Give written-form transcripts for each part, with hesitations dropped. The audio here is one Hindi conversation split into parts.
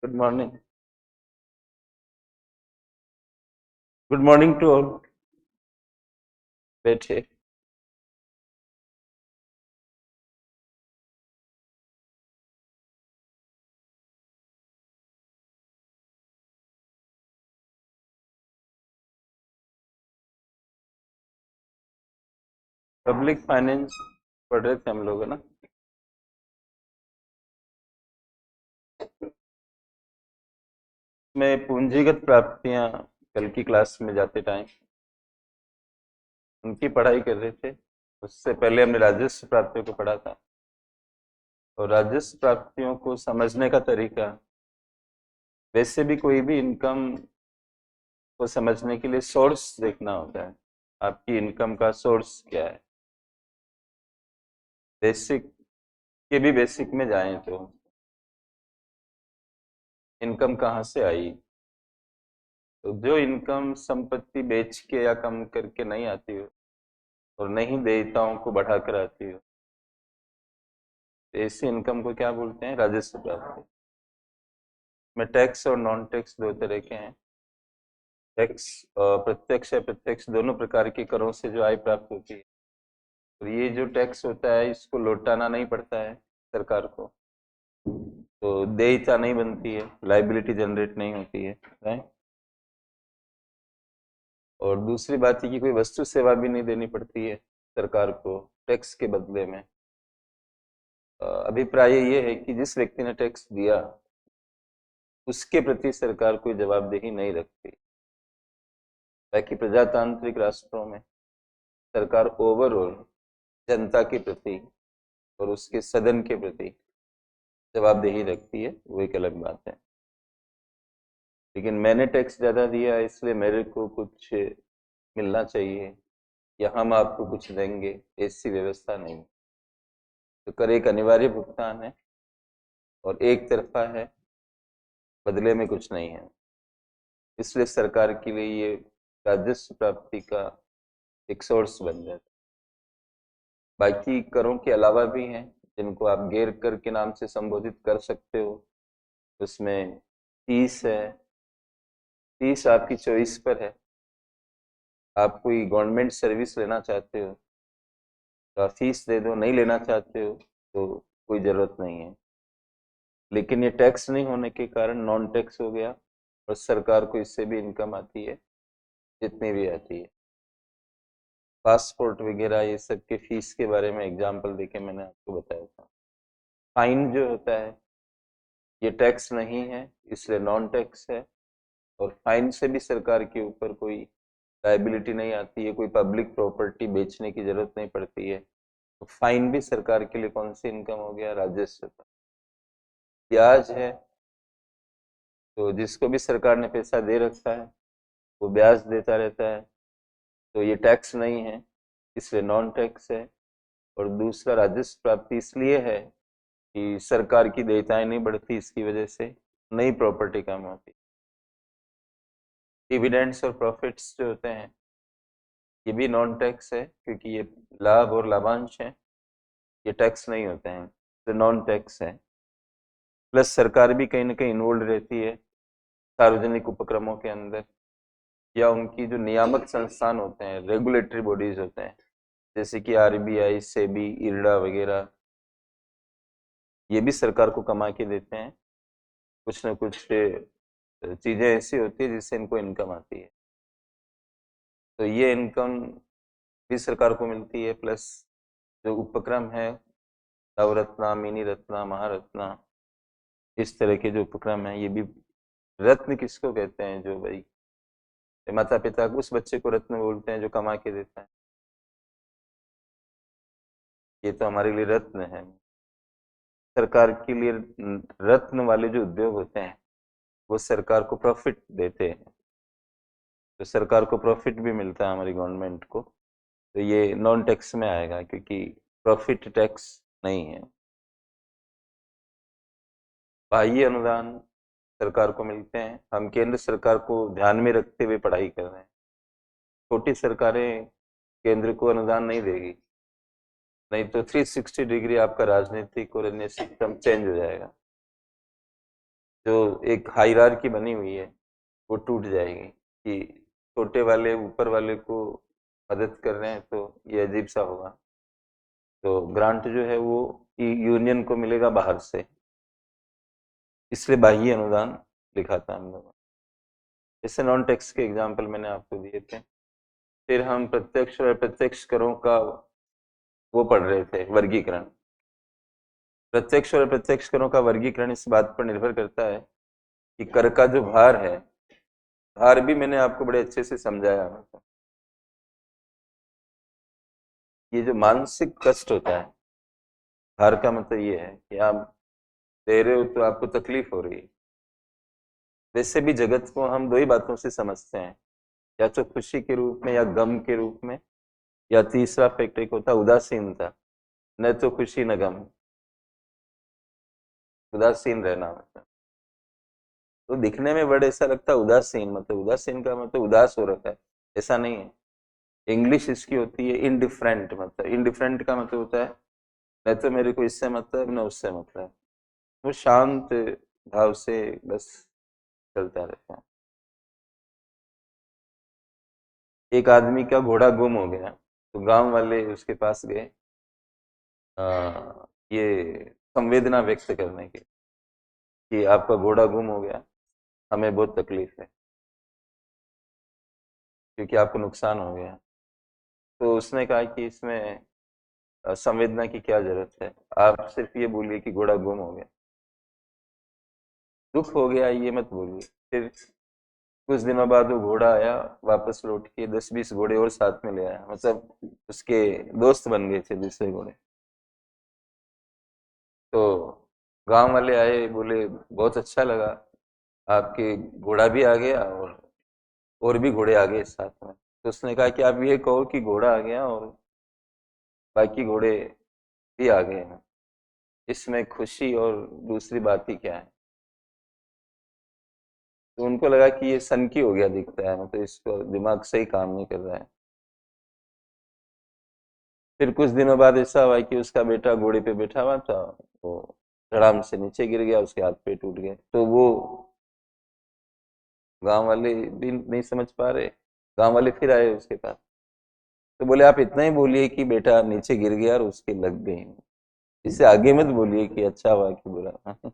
Good morning. Good morning to all. बैठे। पब्लिक फाइनेंस पढ़ रहे थे हम लोग, है ना। में पूंजीगत प्राप्तियां कल की क्लास में जाते टाइम उनकी पढ़ाई कर रहे थे। उससे पहले हमने राजस्व प्राप्तियों को पढ़ा था। और राजस्व प्राप्तियों को समझने का तरीका, वैसे भी कोई भी इनकम को समझने के लिए सोर्स देखना होता है। आपकी इनकम का सोर्स क्या है। बेसिक के भी बेसिक में जाएं तो इनकम कहाँ से आई। तो जो इनकम संपत्ति बेच के या कम करके नहीं आती हो और नहीं देयताओं को बढ़ाकर आती हो, तो ऐसी इनकम को क्या बोलते हैं? राजस्व प्राप्ति। में टैक्स और नॉन टैक्स दो तरह के हैं। टैक्स प्रत्यक्ष या प्रत्यक्ष दोनों प्रकार के करों से जो आय प्राप्त होती है। तो ये जो टैक्स होता है इसको लौटाना नहीं पड़ता है सरकार को, तो देयता नहीं बनती है, लाइबिलिटी जनरेट नहीं होती है, राइट। और दूसरी बात ये कि कोई वस्तु सेवा भी नहीं देनी पड़ती है सरकार को टैक्स के बदले में। अभिप्राय ये है कि जिस व्यक्ति ने टैक्स दिया उसके प्रति सरकार कोई जवाबदेही नहीं रखती। बाकी प्रजातांत्रिक राष्ट्रों में सरकार ओवरऑल जनता के प्रति और उसके सदन के प्रति जवाबदेही रखती है, वो एक अलग बात है। लेकिन मैंने टैक्स ज्यादा दिया इसलिए मेरे को कुछ मिलना चाहिए या हम आपको कुछ देंगे, ऐसी व्यवस्था नहीं। तो कर एक अनिवार्य भुगतान है और एक तरफा है, बदले में कुछ नहीं है। इसलिए सरकार के लिए ये राजस्व प्राप्ति का एक सोर्स बन जाता है। बाकी करों के अलावा भी हैं जिनको आप गैर कर के नाम से संबोधित कर सकते हो। उसमें फीस है। फीस आपकी चॉइस पर है। आप कोई गवर्नमेंट सर्विस लेना चाहते हो तो आप फीस दे दो, नहीं लेना चाहते हो तो कोई ज़रूरत नहीं है। लेकिन ये टैक्स नहीं होने के कारण नॉन टैक्स हो गया और सरकार को इससे भी इनकम आती है जितनी भी आती है। पासपोर्ट वगैरह ये सब के फीस के बारे में एग्जाम्पल देके मैंने आपको बताया था। फाइन जो होता है ये टैक्स नहीं है इसलिए नॉन टैक्स है। और फाइन से भी सरकार के ऊपर कोई लाइबिलिटी नहीं आती है, कोई पब्लिक प्रॉपर्टी बेचने की जरूरत नहीं पड़ती है। तो फाइन भी सरकार के लिए कौन सी इनकम हो गया? राजस्व का। ब्याज है, तो जिसको भी सरकार ने पैसा दे रखा है वो ब्याज देता रहता है, तो ये टैक्स नहीं है इसलिए नॉन टैक्स है। और दूसरा राजस्व प्राप्ति इसलिए है कि सरकार की देयताएं नहीं बढ़ती, इसकी वजह से नई प्रॉपर्टी कम होती। डिविडेंड्स और प्रॉफिट्स जो होते हैं ये भी नॉन टैक्स है क्योंकि ये लाभ और लाभांश है, ये टैक्स नहीं होते हैं तो नॉन टैक्स है। प्लस सरकार भी कहीं ना कहीं इन्वॉल्व रहती है सार्वजनिक उपक्रमों के अंदर, या उनकी जो नियामक संस्थान होते हैं, रेगुलेटरी बॉडीज होते हैं, जैसे कि आरबीआई, सेबी, इरडा वगैरह, ये भी सरकार को कमा के देते हैं। कुछ ना कुछ चीजें ऐसी होती है जिससे इनको इनकम आती है, तो ये इनकम भी सरकार को मिलती है। प्लस जो उपक्रम है नवरत्ना, मिनी रत्ना, महारत्ना, इस तरह के जो उपक्रम है, ये भी रत्न किसको कहते हैं? जो भाई माता पिता उस बच्चे को रत्न बोलते हैं जो कमा के देता है, ये तो हमारे लिए रत्न है। सरकार के लिए रत्न वाले जो उद्योग होते हैं वो सरकार को प्रॉफिट देते हैं, तो सरकार को प्रॉफिट भी मिलता है हमारी गवर्नमेंट को, तो ये नॉन टैक्स में आएगा क्योंकि प्रॉफिट टैक्स नहीं है। बाह्य अनुदान सरकार को मिलते हैं। हम केंद्र सरकार को ध्यान में रखते हुए पढ़ाई कर रहे हैं। छोटी सरकारें केंद्र को अनुदान नहीं देगी, नहीं तो 360 डिग्री आपका राजनीतिक और अन्य सिस्टम चेंज हो जाएगा। जो एक हायरार्की बनी हुई है वो टूट जाएगी कि छोटे वाले ऊपर वाले को मदद कर रहे हैं, तो ये अजीब सा होगा। तो ग्रांट जो है वो यूनियन को मिलेगा बाहर से, इसलिए बाह्य अनुदान लिखा था हम लोगों ने। जैसे नॉन टैक्स के एग्जाम्पल मैंने आपको दिए थे। फिर हम प्रत्यक्ष और अप्रत्यक्ष करों का वो पढ़ रहे थे, वर्गीकरण। प्रत्यक्ष और अप्रत्यक्ष करों का वर्गीकरण इस बात पर निर्भर करता है कि कर का जो भार है, भार भी मैंने आपको बड़े अच्छे से समझाया। ये जो मानसिक कष्ट होता है, भार का मतलब ये है कि आप दे रहे हो तो आपको तकलीफ हो रही है। वैसे भी जगत को हम दो ही बातों से समझते हैं, या तो खुशी के रूप में या गम के रूप में, या तीसरा फैक्टर एक होता है उदासीनता, न तो खुशी न गम, उदासीन रहना। मतलब तो दिखने में वर्ड ऐसा लगता है उदासीन, मतलब उदासीन का मतलब उदास हो रखा है, ऐसा नहीं है। इंग्लिश इसकी होती है इनडिफरेंट, मतलब इनडिफरेंट का मतलब होता है न तो मेरे को इससे मतलब न उससे मतलब, वो शांत भाव से बस चलता रहता है। एक आदमी का घोड़ा गुम हो गया, तो गांव वाले उसके पास गए ये संवेदना व्यक्त करने के कि आपका घोड़ा गुम हो गया, हमें बहुत तकलीफ है क्योंकि आपको नुकसान हो गया। तो उसने कहा कि इसमें संवेदना की क्या जरूरत है, आप सिर्फ ये बोलिए कि घोड़ा गुम हो गया, दुख हो गया ये मत बोलिए। फिर कुछ दिनों बाद वो घोड़ा आया, वापस लौट के 10-20 घोड़े और साथ में ले आया, मतलब उसके दोस्त बन गए थे दूसरे घोड़े। तो गांव वाले आए, बोले बहुत अच्छा लगा, आपके घोड़ा भी आ गया और भी घोड़े आ गए साथ में। तो उसने कहा कि आप ये कहो कि घोड़ा आ गया और बाकी घोड़े भी आ गए हैं, इसमें खुशी और दूसरी बात ही क्या है। तो उनको लगा कि ये सनकी हो गया दिखता है, मतलब इसको दिमाग सही काम नहीं कर रहा है। फिर कुछ दिनों बाद ऐसा हुआ कि उसका बेटा घोड़े पे बैठा हुआ था, वो धड़ाम से नीचे गिर गया, उसके हाथ पे टूट गए। तो वो गांव वाले भी नहीं समझ पा रहे, गांव वाले फिर आए उसके पास, तो बोले आप इतना ही बोलिए कि बेटा नीचे गिर गया और उसके लग गई, इससे आगे मत बोलिए कि अच्छा हुआ कि बुरा।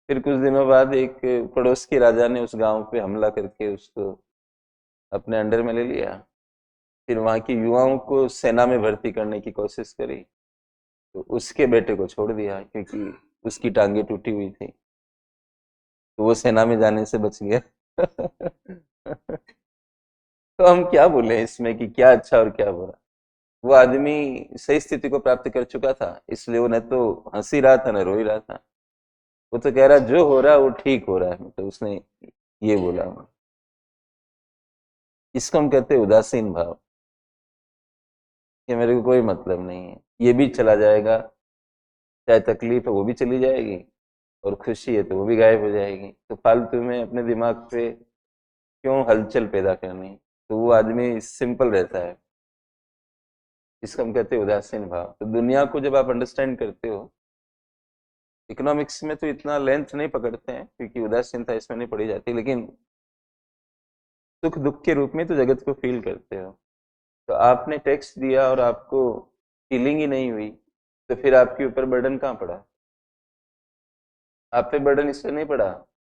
फिर कुछ दिनों बाद एक पड़ोस के राजा ने उस गांव पे हमला करके उसको अपने अंडर में ले लिया। फिर वहां की युवाओं को सेना में भर्ती करने की कोशिश करी, तो उसके बेटे को छोड़ दिया क्योंकि उसकी टांगे टूटी हुई थी, तो वो सेना में जाने से बच गया। तो हम क्या बोले इसमें कि क्या अच्छा और क्या बुरा। वो आदमी सही स्थिति को प्राप्त कर चुका था, इसलिए वो न तो हंसी रहा था न रो ही रहा था। वो तो कह रहा जो हो रहा है वो ठीक हो रहा है, मतलब उसने ये बोला। इसको हम कहते हैं उदासीन भाव, कि मेरे को कोई मतलब नहीं है, ये भी चला जाएगा, चाहे तकलीफ है वो भी चली जाएगी और खुशी है तो वो भी गायब हो जाएगी, तो फालतू में अपने दिमाग पे क्यों हलचल पैदा करनी। तो वो आदमी सिंपल रहता है, इसको हम कहते हैं उदासीन भाव। तो दुनिया को जब आप अंडरस्टैंड करते हो, इकोनॉमिक्स में तो इतना लेंथ नहीं पकड़ते हैं क्योंकि उदासीनता इसमें नहीं पड़ी जाती, लेकिन सुख दुख के रूप में तो जगत को फील करते हो। तो आपने टैक्स दिया और आपको फीलिंग ही नहीं हुई, तो फिर आपके ऊपर बर्डन कहाँ पड़ा। आप पे बर्डन इसलिए नहीं पड़ा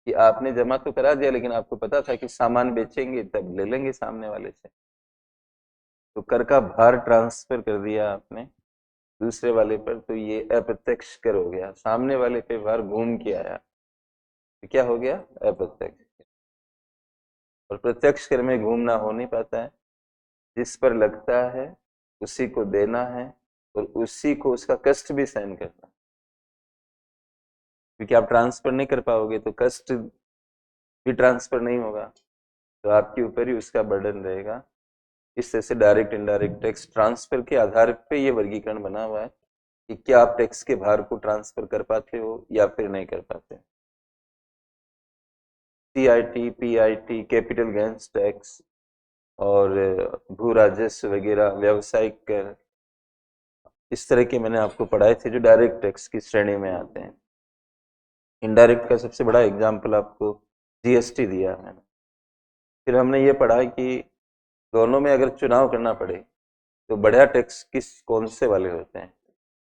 कि आपने जमा तो करा दिया, लेकिन आपको पता था कि सामान बेचेंगे तब ले लेंगे सामने वाले से, तो कर का भार ट्रांसफर कर दिया आपने दूसरे वाले पर, तो ये अप्रत्यक्ष कर हो गया, सामने वाले पे भार घूम के आया, तो क्या हो गया, अप्रत्यक्ष। और प्रत्यक्ष कर में घूमना हो नहीं पाता है, जिस पर लगता है उसी को देना है और उसी को उसका कष्ट भी सहन करना, क्योंकि आप ट्रांसफर नहीं कर पाओगे तो कष्ट भी ट्रांसफर नहीं होगा, तो आपके ऊपर ही उसका बर्डन रहेगा। इस तरह से डायरेक्ट इनडायरेक्ट टैक्स ट्रांसफर के आधार पे ये वर्गीकरण बना हुआ है कि क्या आप टैक्स के भार को ट्रांसफर कर पाते हो या फिर नहीं कर पाते। CIT, PIT, capital gains tax और भू राजस्व वगैरह, व्यावसायिक कर, इस तरह के मैंने आपको पढ़ाए थे जो डायरेक्ट टैक्स की श्रेणी में आते हैं। इनडायरेक्ट का सबसे बड़ा एग्जाम्पल आपको जीएसटी दिया मैंने। फिर हमने ये पढ़ा कि दोनों में अगर चुनाव करना पड़े तो बढ़िया टैक्स कौन से वाले होते हैं,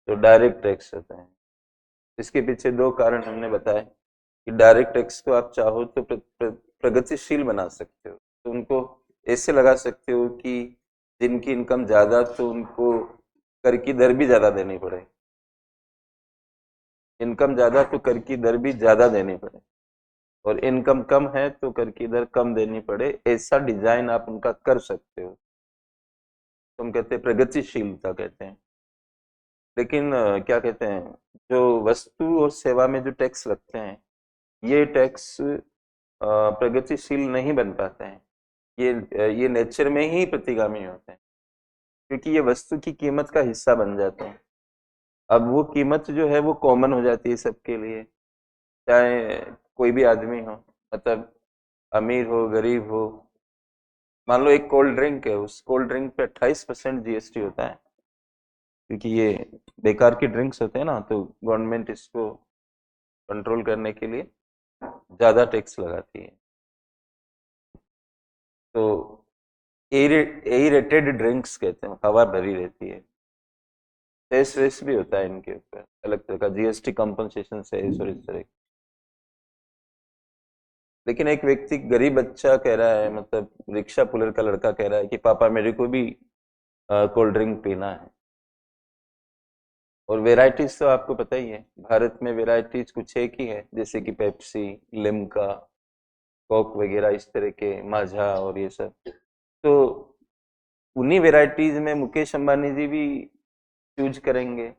जो डायरेक्ट टैक्स होते हैं। इसके पीछे दो कारण हमने बताए कि डायरेक्ट टैक्स को आप चाहो तो प्रगतिशील बना सकते हो, तो उनको ऐसे लगा सकते हो कि जिनकी इनकम ज्यादा तो उनको कर की दर भी ज्यादा देनी पड़े, इनकम ज्यादा तो कर की दर भी ज्यादा देनी पड़े, और इनकम कम है तो कर की दर कम देनी पड़े, ऐसा डिजाइन आप उनका कर सकते हो। तो हम कहते हैं प्रगतिशीलता कहते हैं। लेकिन क्या कहते हैं, जो वस्तु और सेवा में जो टैक्स लगते हैं ये टैक्स प्रगतिशील नहीं बन पाते हैं। ये नेचर में ही प्रतिगामी होते हैं, क्योंकि ये वस्तु की कीमत का हिस्सा बन जाते हैं। अब वो कीमत जो है वो कॉमन हो जाती है सबके लिए, चाहे कोई भी आदमी हो, मतलब अमीर हो गरीब हो। मान लो एक कोल्ड ड्रिंक है, उस कोल्ड ड्रिंक पे 28% जीएसटी होता है, क्योंकि ये बेकार की ड्रिंक्स होते हैं ना, तो गवर्नमेंट इसको कंट्रोल करने के लिए ज्यादा टैक्स लगाती है। तो एरेटेड ड्रिंक्स कहते हैं, हवा भरी रहती है। सेस वेस भी होता है इनके ऊपर अलग तरह का जीएसटी कंपनसेशन सेस और इस तरह की। लेकिन एक व्यक्ति गरीब बच्चा कह रहा है, मतलब रिक्शा पुलर का लड़का कह रहा है कि पापा मेरे को भी कोल्ड ड्रिंक पीना है। और वेराइटीज तो आपको पता ही है, भारत में वेराइटीज कुछ एक ही है, जैसे कि पेप्सी, लिम्का, कोक वगैरह इस तरह के, माझा और ये सब। तो उन्हीं वेराइटीज में मुकेश अंबानी जी भी चूज करेंगे,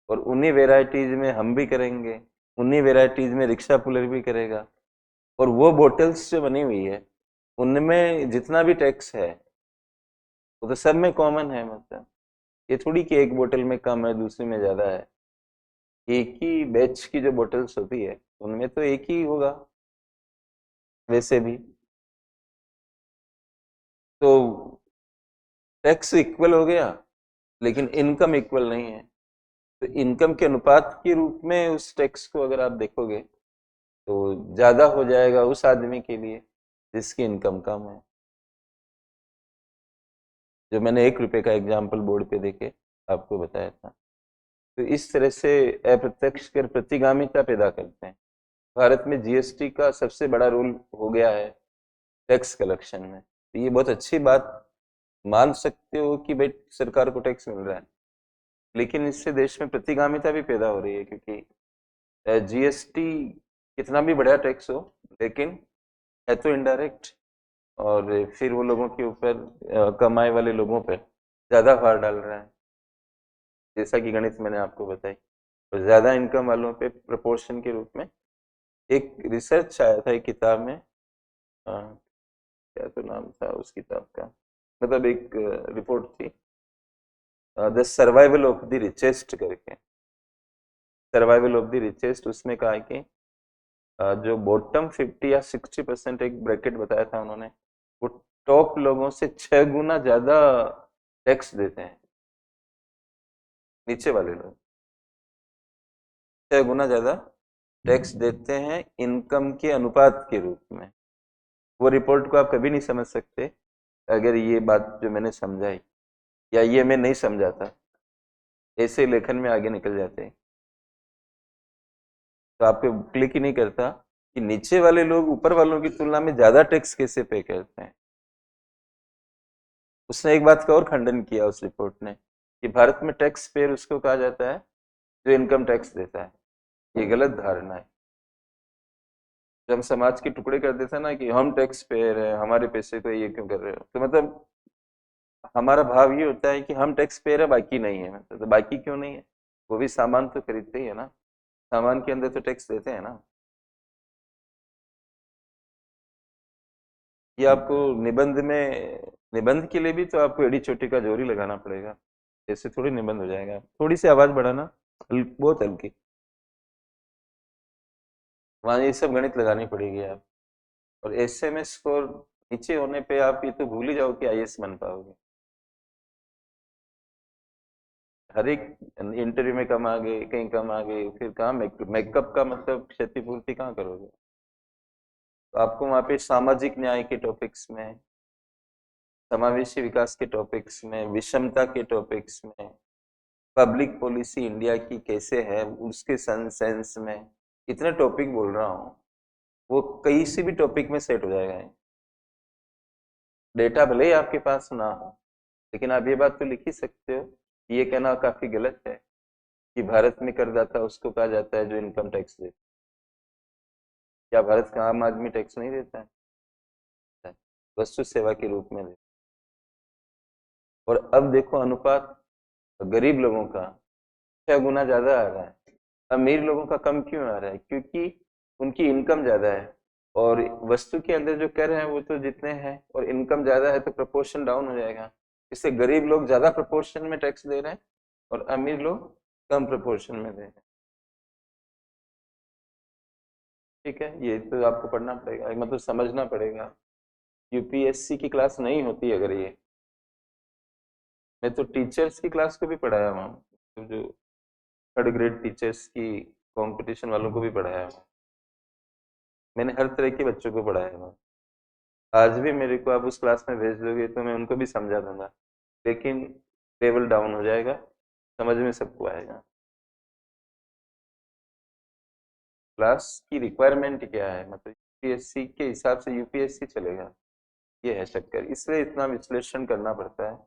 और उन्हीं वेराइटीज में हम भी करेंगे, उन्हीं वेराइटीज में रिक्शा पुलर भी करेगा। और वो बोटल्स जो बनी हुई है उनमें जितना भी टैक्स है वो तो सब में कॉमन है। मतलब ये थोड़ी कि एक बोतल में कम है दूसरी में ज्यादा है। एक ही बैच की जो बोतल्स होती है उनमें तो एक ही होगा वैसे भी। तो टैक्स इक्वल हो गया, लेकिन इनकम इक्वल नहीं है। तो इनकम के अनुपात के रूप में उस टैक्स को अगर आप देखोगे तो ज्यादा हो जाएगा उस आदमी के लिए जिसकी इनकम कम है। जो मैंने 1 रुपए का एग्जाम्पल बोर्ड पे देके आपको बताया था। तो इस तरह से अप्रत्यक्ष कर प्रतिगामिता पैदा करते हैं। भारत में जीएसटी का सबसे बड़ा रोल हो गया है टैक्स कलेक्शन में। तो ये बहुत अच्छी बात मान सकते हो कि भाई सरकार को टैक्स मिल रहा है, लेकिन इससे देश में प्रतिगामिता भी पैदा हो रही है, क्योंकि जीएसटी कितना भी बढ़िया टैक्स हो लेकिन है तो इनडायरेक्ट, और फिर वो लोगों के ऊपर कमाए वाले लोगों पर ज्यादा भार डाल रहा है। जैसा कि गणित मैंने आपको बताई, तो ज्यादा इनकम वालों पे प्रोपोर्शन के रूप में एक रिसर्च आया था एक किताब में, क्या तो नाम था उस किताब का, मतलब एक रिपोर्ट थी, the survival of the richest करके, सर्वाइवल ऑफ द रिचेस्ट। उसमें कहा है कि जो बॉटम 50 या 60% एक ब्रैकेट बताया था उन्होंने, वो टॉप लोगों से 6 गुना ज्यादा टैक्स देते हैं। नीचे वाले लोग 6 गुना ज्यादा टैक्स देते हैं इनकम के अनुपात के रूप में। वो रिपोर्ट को आप कभी नहीं समझ सकते अगर ये बात जो मैंने समझाई या ये मैं नहीं समझाता, ऐसे लेखन में आगे निकल जाते हैं। तो आपको क्लिक ही नहीं करता कि नीचे वाले लोग ऊपर वालों की तुलना में ज्यादा टैक्स कैसे पे करते हैं। उसने एक बात का और खंडन किया उस रिपोर्ट ने, कि भारत में टैक्स पेयर उसको कहा जाता है जो इनकम टैक्स देता है। ये गलत धारणा है। जब हम समाज के टुकड़े कर देते हैं ना कि हम टैक्स पेयर हैं, हमारे पैसे को ये क्यों कर रहे हो, तो मतलब हमारा भाव ये होता है कि हम टैक्स पेयर है बाकी नहीं है। मतलब तो बाकी क्यों नहीं है, वो भी सामान तो खरीदते ही है ना, सामान के अंदर तो टैक्स देते हैं ना। ये आपको निबंध में, निबंध के लिए भी तो आपको एड़ी चोटी का जोर ही लगाना पड़ेगा, ऐसे थोड़ी निबंध हो जाएगा। थोड़ी सी आवाज बढ़ाना, बहुत हल्की, वहां ये सब गणित लगानी पड़ेगी आप। और एसएमएस स्कोर नीचे होने पे आप ये तो भूल ही जाओ कि आईएएस बन पाओगे। हर एक इंटरव्यू में कम आ गए, कहीं कम आ गए, फिर कहाँ मेकअप का मतलब क्षतिपूर्ति कहाँ करोगे? तो आपको वहाँ पे सामाजिक न्याय के टॉपिक्स में, समावेशी विकास के टॉपिक्स में, विषमता के टॉपिक्स में, पब्लिक पॉलिसी इंडिया की कैसे है उसके सेंस में, इतने टॉपिक बोल रहा हूँ, वो कहीं से भी टॉपिक में सेट हो जाएगा। डेटा भले ही आपके पास ना हो, लेकिन आप ये बात तो लिख ही सकते हो। ये कहना काफी गलत है कि भारत में करदाता उसको कहा जाता है जो इनकम टैक्स देता है। क्या भारत का आम आदमी टैक्स नहीं देता है? वस्तु सेवा के रूप में देता है। और अब देखो अनुपात, गरीब लोगों का 6 गुना ज्यादा आ रहा है, अमीर लोगों का कम क्यों आ रहा है? क्योंकि उनकी इनकम ज्यादा है, और वस्तु के अंदर जो कर रहे हैं वो तो जितने हैं, और इनकम ज्यादा है तो प्रपोर्शन डाउन हो जाएगा। इससे गरीब लोग ज्यादा प्रपोर्शन में टैक्स दे रहे हैं और अमीर लोग कम प्रपोर्शन में दे रहे हैं। ठीक है, ये तो आपको पढ़ना पड़ेगा, मतलब समझना पड़ेगा। यूपीएससी की क्लास नहीं होती अगर ये, मैं तो टीचर्स की क्लास को भी पढ़ाया हुआ हूँ, तो जो 3rd ग्रेड टीचर्स की कंपटीशन वालों को भी पढ़ाया हुआ, मैंने हर तरह के बच्चों को पढ़ाया हुआ। आज भी मेरे को आप उस क्लास में भेज दोगे तो मैं उनको भी समझा दूंगा, लेकिन लेवल डाउन हो जाएगा, समझ में सबको आएगा। क्लास की रिक्वायरमेंट क्या है, मतलब यूपीएससी के हिसाब से यूपीएससी चलेगा, ये है चक्कर। इसलिए इतना विश्लेषण करना पड़ता है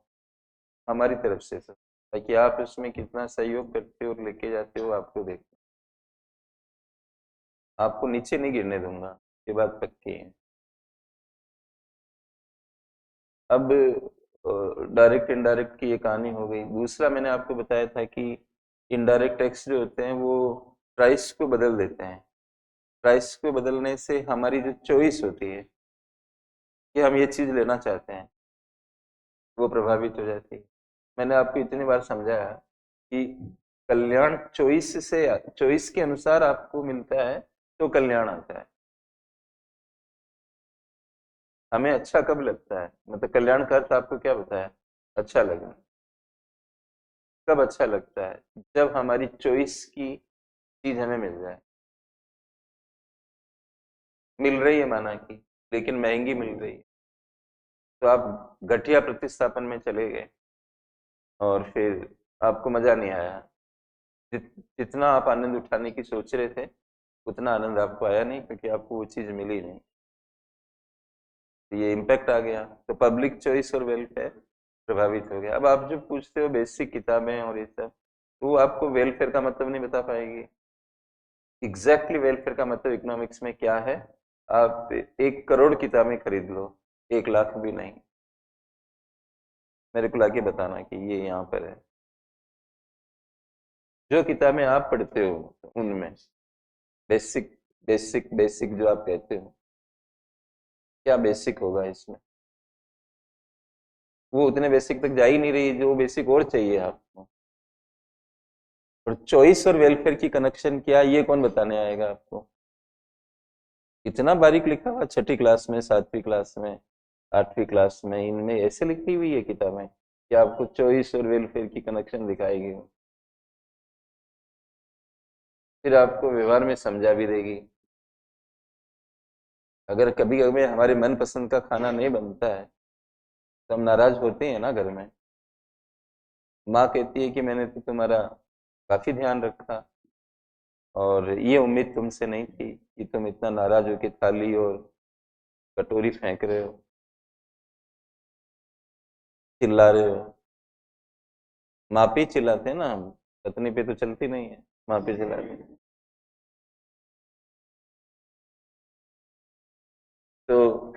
हमारी तरफ से सर, ताकि आप इसमें कितना सहयोग करते हो और लेके जाते हो आपको देख, आपको नीचे नहीं गिरने दूंगा, ये बात पक्की है। अब डायरेक्ट इनडायरेक्ट की ये कहानी हो गई। दूसरा मैंने आपको बताया था कि इनडायरेक्ट टैक्स जो होते हैं वो प्राइस को बदल देते हैं। प्राइस को बदलने से हमारी जो चॉइस होती है कि हम ये चीज लेना चाहते हैं, वो प्रभावित हो जाती है। मैंने आपको इतनी बार समझाया कि कल्याण चॉइस से, चॉइस के अनुसार आपको मिलता है तो कल्याण आता है। हमें अच्छा कब लगता है, मतलब कल्याण का अर्थ आपको क्या बताया? अच्छा लगना। कब अच्छा लगता है? जब हमारी चॉइस की चीज हमें मिल जाए। मिल रही है माना कि, लेकिन महंगी मिल रही है, तो आप घटिया प्रतिस्थापन में चले गए और फिर आपको मजा नहीं आया। जितना आप आनंद उठाने की सोच रहे थे उतना आनंद आपको आया नहीं, क्योंकि आपको वो चीज मिली नहीं। तो ये इम्पैक्ट आ गया, तो पब्लिक चॉइस और वेलफेयर प्रभावित हो गया। अब आप जो पूछते हो बेसिक किताबें और ये सब, तो वो आपको वेलफेयर का मतलब नहीं बता पाएगी। एग्जैक्टली वेलफेयर का मतलब इकोनॉमिक्स में क्या है, आप 1 करोड़ किताबें खरीद लो, 1 लाख भी नहीं, मेरे को लाके बताना कि ये यहाँ पर है। जो किताबें आप पढ़ते हो उनमें बेसिक, बेसिक जो आप कहते हो, क्या बेसिक होगा इसमें? वो उतने बेसिक तक जा ही नहीं रही जो बेसिक और चाहिए आपको। और चॉइस और वेलफेयर की कनेक्शन क्या, ये कौन बताने आएगा आपको? इतना बारीक लिखा हुआ 6ठी क्लास में, 7वीं क्लास में, 8वीं क्लास में, इनमें ऐसे लिखी हुई है किताबें कि आपको चॉइस और वेलफेयर की कनेक्शन दिखाएगी, फिर आपको व्यवहार में समझा भी देगी। अगर कभी कभी हमारे मनपसंद का खाना नहीं बनता है तो हम नाराज होते हैं ना घर में। माँ कहती है कि मैंने तो तुम्हारा काफी ध्यान रखा और ये उम्मीद तुमसे नहीं थी कि तुम इतना नाराज हो के थाली और कटोरी फेंक रहे हो, चिल्ला रहे हो। माँ पे ही चिल्लाते हैं ना हम, पत्नी पे तो चलती नहीं है, माँ पे चिल्लाते हैं। तो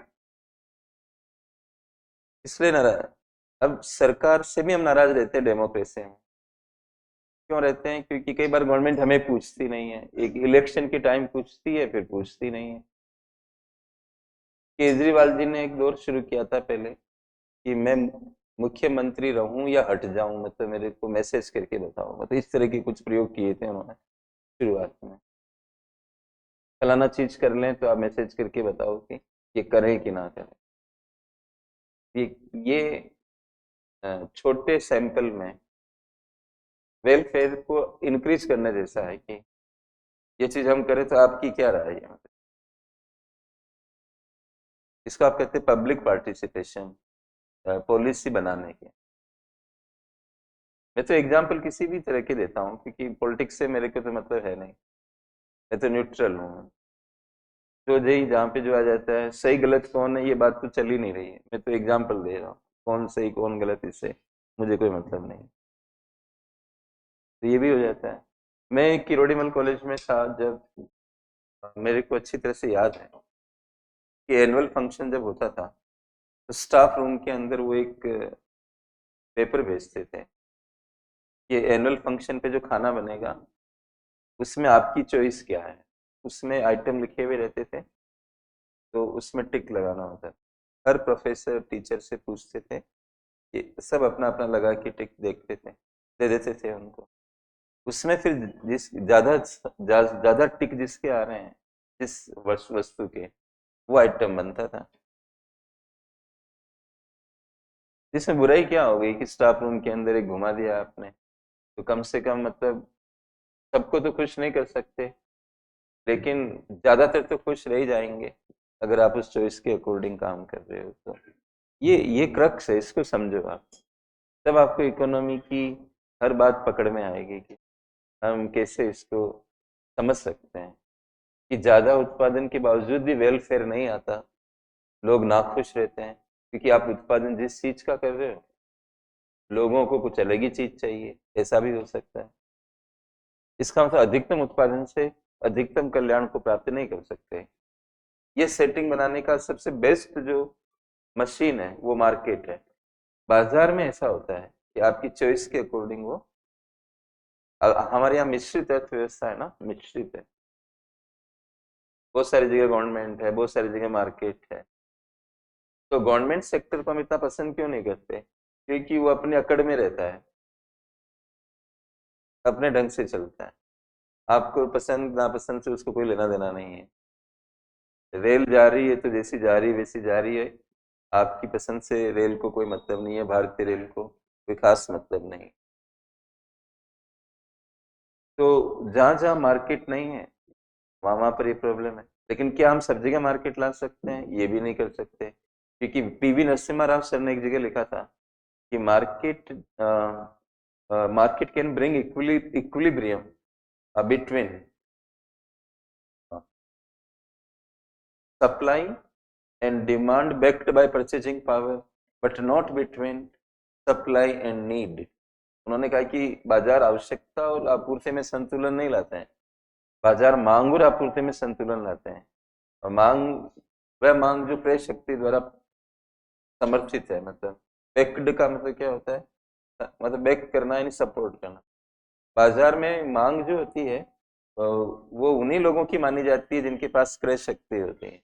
इसलिए नाराज, अब सरकार से भी हम नाराज रहते हैं डेमोक्रेसी में। क्यों रहते हैं? क्योंकि कई बार गवर्नमेंट हमें पूछती नहीं है, एक इलेक्शन के टाइम पूछती है फिर पूछती नहीं है। केजरीवाल जी ने एक दौर शुरू किया था पहले कि मैं मुख्यमंत्री रहूं या हट जाऊं, मतलब मेरे को मैसेज करके बताओ, मतलब इस तरह के कुछ प्रयोग किए थे उन्होंने शुरुआत में। फलाना चीज कर लें तो आप मैसेज करके बताओ कि ये करें कि ना करें। ये छोटे सैंपल में वेलफेयर को इंक्रीज करने जैसा है कि ये चीज हम करें, तो आपकी क्या राय है? इसको आप कहते हैं पब्लिक पार्टिसिपेशन पॉलिसी बनाने की। मैं तो एग्जाम्पल किसी भी तरह के देता हूँ, क्योंकि पॉलिटिक्स से मेरे को तो मतलब है नहीं, मैं तो न्यूट्रल हूँ। जो जही जहाँ पे जो आ जाता है, सही गलत कौन है ये बात तो चल ही नहीं रही है, मैं तो एग्जाम्पल दे रहा हूँ, कौन सही कौन गलत इससे मुझे कोई मतलब नहीं। तो ये भी हो जाता है। मैं किरोड़ीमल कॉलेज में था जब, मेरे को अच्छी तरह से याद है कि एनुअल फंक्शन जब होता था तो स्टाफ रूम के अंदर वो एक पेपर भेजते थे कि एनुअल फंक्शन पे जो खाना बनेगा उसमें आपकी चॉइस क्या है। उसमें आइटम लिखे हुए रहते थे, तो उसमें टिक लगाना होता था। हर प्रोफेसर टीचर से पूछते थे कि सब अपना अपना लगा के टिक देखते थे, दे देते थे उनको। उसमें फिर जिस ज्यादा टिक जिसके आ रहे हैं, जिस वस्तु के, वो आइटम बनता था। जिसमें बुराई क्या हो गई कि स्टाफ रूम के अंदर एक घुमा दिया आपने, तो कम से कम मतलब सबको तो खुश नहीं कर सकते, लेकिन ज्यादातर तो खुश रह ही जाएंगे अगर आप उस चॉइस के अकॉर्डिंग काम कर रहे हो तो। ये क्रक्स है, इसको समझो आप, तब आपको इकोनॉमी की हर बात पकड़ में आएगी कि हम कैसे इसको समझ सकते हैं कि ज्यादा उत्पादन के बावजूद भी वेलफेयर नहीं आता, लोग नाखुश रहते हैं, क्योंकि आप उत्पादन जिस चीज का कर रहे हो, लोगों को कुछ अलग ही चीज चाहिए, ऐसा भी हो सकता है। इसका मतलब अधिकतम उत्पादन से अधिकतम कल्याण को प्राप्त नहीं कर सकते। ये सेटिंग बनाने का सबसे बेस्ट जो मशीन है वो मार्केट है। बाजार में ऐसा होता है कि आपकी चॉइस के अकॉर्डिंग वो, हमारे यहाँ मिश्रित अर्थव्यवस्था है ना, मिश्रित है, बहुत सारी जगह गवर्नमेंट है, बहुत सारी जगह मार्केट है। तो गवर्नमेंट सेक्टर को हम इतना पसंद क्यों नहीं करते? क्योंकि वो अपने अकड़ में रहता है, अपने ढंग से चलता है, आपको पसंद नापसंद से उसको कोई लेना देना नहीं है। रेल जा रही है तो जैसी जा रही है वैसी जा रही है, आपकी पसंद से रेल को कोई मतलब नहीं है, भारतीय रेल को कोई खास मतलब नहीं। तो जहां जहां मार्केट नहीं है वहां वहां पर ये प्रॉब्लम है। लेकिन क्या हम सब जगह मार्केट ला सकते हैं? ये भी नहीं कर सकते, क्योंकि पीवी नरसिम्हा राव सर ने एक जगह लिखा था कि market can bring equilibrium between supply and demand backed by purchasing power, but not between supply and need। उन्होंने कहा कि बाजार आवश्यकता और आपूर्ति में संतुलन नहीं लाते हैं, बाजार मांग और आपूर्ति में संतुलन लाते हैं। और वह मांग जो क्रय शक्ति द्वारा समर्थित है, मतलब बैक्ड का मतलब क्या होता है, मतलब बैक करना यानी सपोर्ट करना। बाजार में मांग जो होती है वो उन्हीं लोगों की मानी जाती है जिनके पास क्रय शक्ति होती है।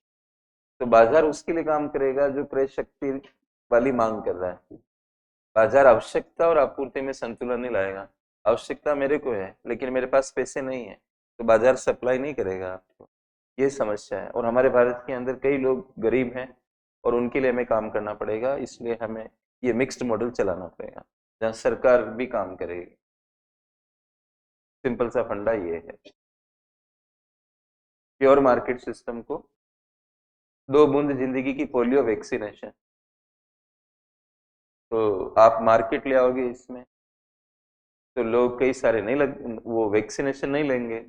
तो बाजार उसके लिए काम करेगा जो क्रय शक्ति वाली मांग कर रहा है। बाजार आवश्यकता और आपूर्ति में संतुलन नहीं लाएगा। आवश्यकता मेरे को है लेकिन मेरे पास पैसे नहीं है, तो बाजार सप्लाई नहीं करेगा आपको। ये समस्या है, और हमारे भारत के अंदर कई लोग गरीब हैं और उनके लिए हमें काम करना पड़ेगा। इसलिए हमें ये मिक्स्ड मॉडल चलाना पड़ेगा जहाँ सरकार भी काम करेगी। सिंपल सा फंडा ये है। प्योर मार्केट सिस्टम को, दो बूंद जिंदगी की पोलियो वैक्सीनेशन, तो आप मार्केट ले आओगे इसमें, तो लोग कई सारे नहीं वो वैक्सीनेशन नहीं लेंगे,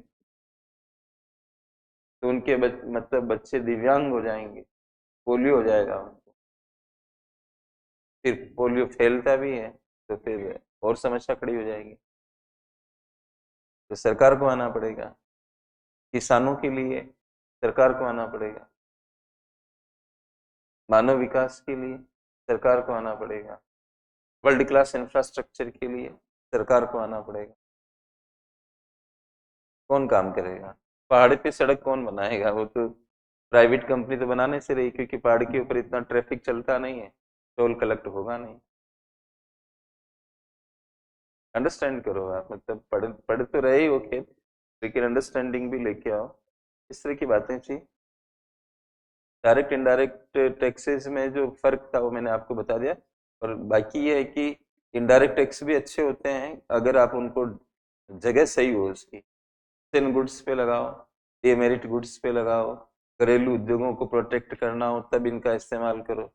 तो उनके मतलब बच्चे दिव्यांग हो जाएंगे, पोलियो हो जाएगा उनको। फिर पोलियो फैलता भी है तो फिर और समस्या खड़ी हो जाएगी। तो सरकार को आना पड़ेगा, किसानों के लिए सरकार को आना पड़ेगा, मानव विकास के लिए सरकार को आना पड़ेगा, वर्ल्ड क्लास इंफ्रास्ट्रक्चर के लिए सरकार को आना पड़ेगा। कौन काम करेगा? पहाड़ पे सड़क कौन बनाएगा? वो तो प्राइवेट कंपनी तो बनाने से रही, क्योंकि पहाड़ के ऊपर इतना ट्रैफिक चलता नहीं है, टोल कलेक्ट होगा नहीं। अंडरस्टैंड करो आप, मतलब पढ़ तो रहे ही हो खेत, लेकिन अंडरस्टैंडिंग भी लेके आओ। इस तरह की बातें थी। डायरेक्ट इनडायरेक्ट टैक्सेस में जो फर्क था वो मैंने आपको बता दिया। और बाकी ये है कि इनडायरेक्ट टैक्स भी अच्छे होते हैं अगर आप उनको जगह सही हो उसकी, इन गुड्स पे लगाओ, डेमेरिट गुड्स पे लगाओ, घरेलू उद्योगों को प्रोटेक्ट करना हो तब इनका इस्तेमाल करो।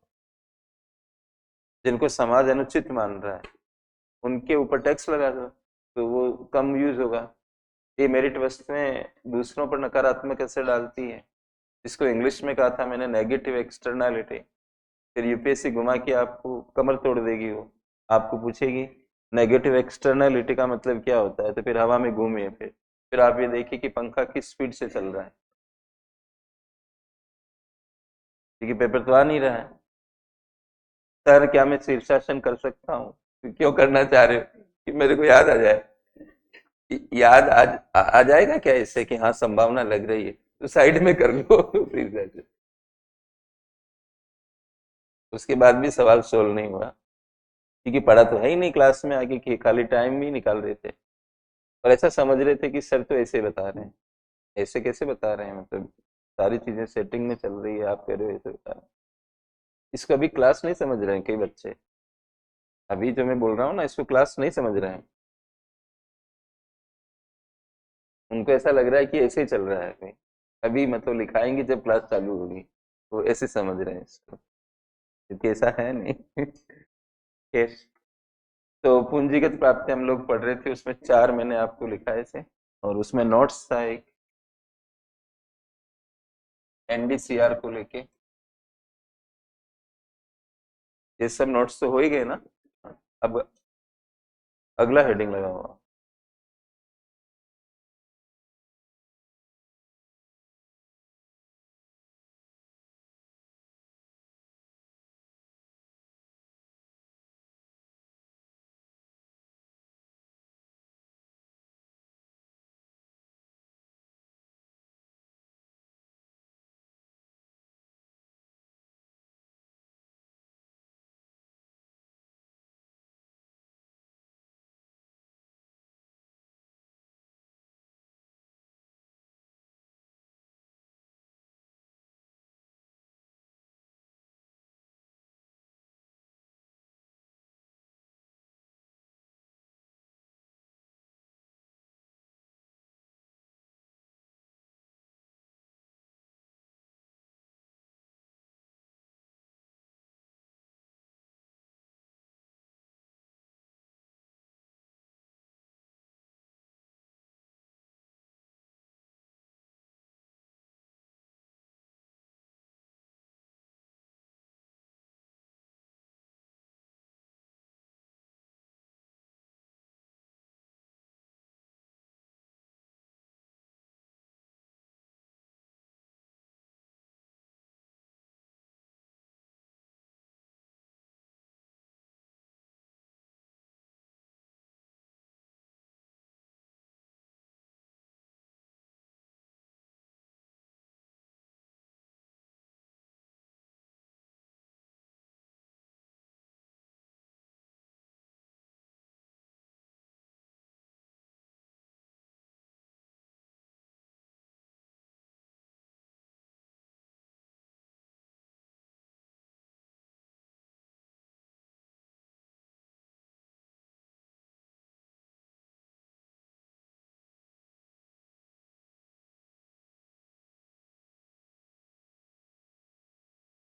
जिनको समाज अनुचित मान रहा है उनके ऊपर टैक्स लगा दो तो वो कम यूज होगा। डेमेरिट वस्तुएं दूसरों पर नकारात्मक असर डालती है, जिसको इंग्लिश में कहा था मैंने नेगेटिव एक्सटर्नैलिटी। फिर यूपीएससी घुमा के आपको कमर तोड़ देगी, वो आपको पूछेगी नेगेटिव एक्सटर्नैलिटी का मतलब क्या होता है, तो फिर हवा में घूमिए। फिर आप ये देखिए कि पंखा किस स्पीड से चल रहा है, क्योंकि पेपर तो आ नहीं रहा है। सर क्या मैं शीर्षासन कर सकता हूँ? क्यों करना चाह रहे हो? कि मेरे को याद आ जाए। याद आ जाएगा क्या इससे कि हाँ संभावना लग रही है, तो साइड में कर लो शीर्षासन। उसके बाद भी सवाल सोल्व नहीं हुआ, क्योंकि पढ़ा तो है ही नहीं क्लास में आके, कि खाली टाइम ही निकाल रहे थे और ऐसा समझ रहे थे कि सर तो ऐसे बता रहे हैं। ऐसे कैसे बता रहे हैं, मतलब सारी चीजें सेटिंग में चल रही है, आप कह रहे हो ऐसे बता रहे हैं। इसको अभी क्लास नहीं समझ रहे हैं कई बच्चे। अभी जो मैं बोल रहा हूँ ना, इसको क्लास नहीं समझ रहे हैं। उनको ऐसा लग रहा है कि ऐसे ही चल रहा है अभी। अभी मतलब लिखाएंगे जब क्लास चालू होगी, तो ऐसे समझ रहे हैं इसको, क्योंकि ऐसा है नहीं। खैर, तो पूंजीगत प्राप्ति हम लोग पढ़ रहे थे, उसमें चार मैंने आपको लिखा है ऐसे, और उसमें नोट्स था एक एनडीसीआर को लेके। ये सब नोट्स तो हो ही गए ना। अब अगला हेडिंग लगा हुआ।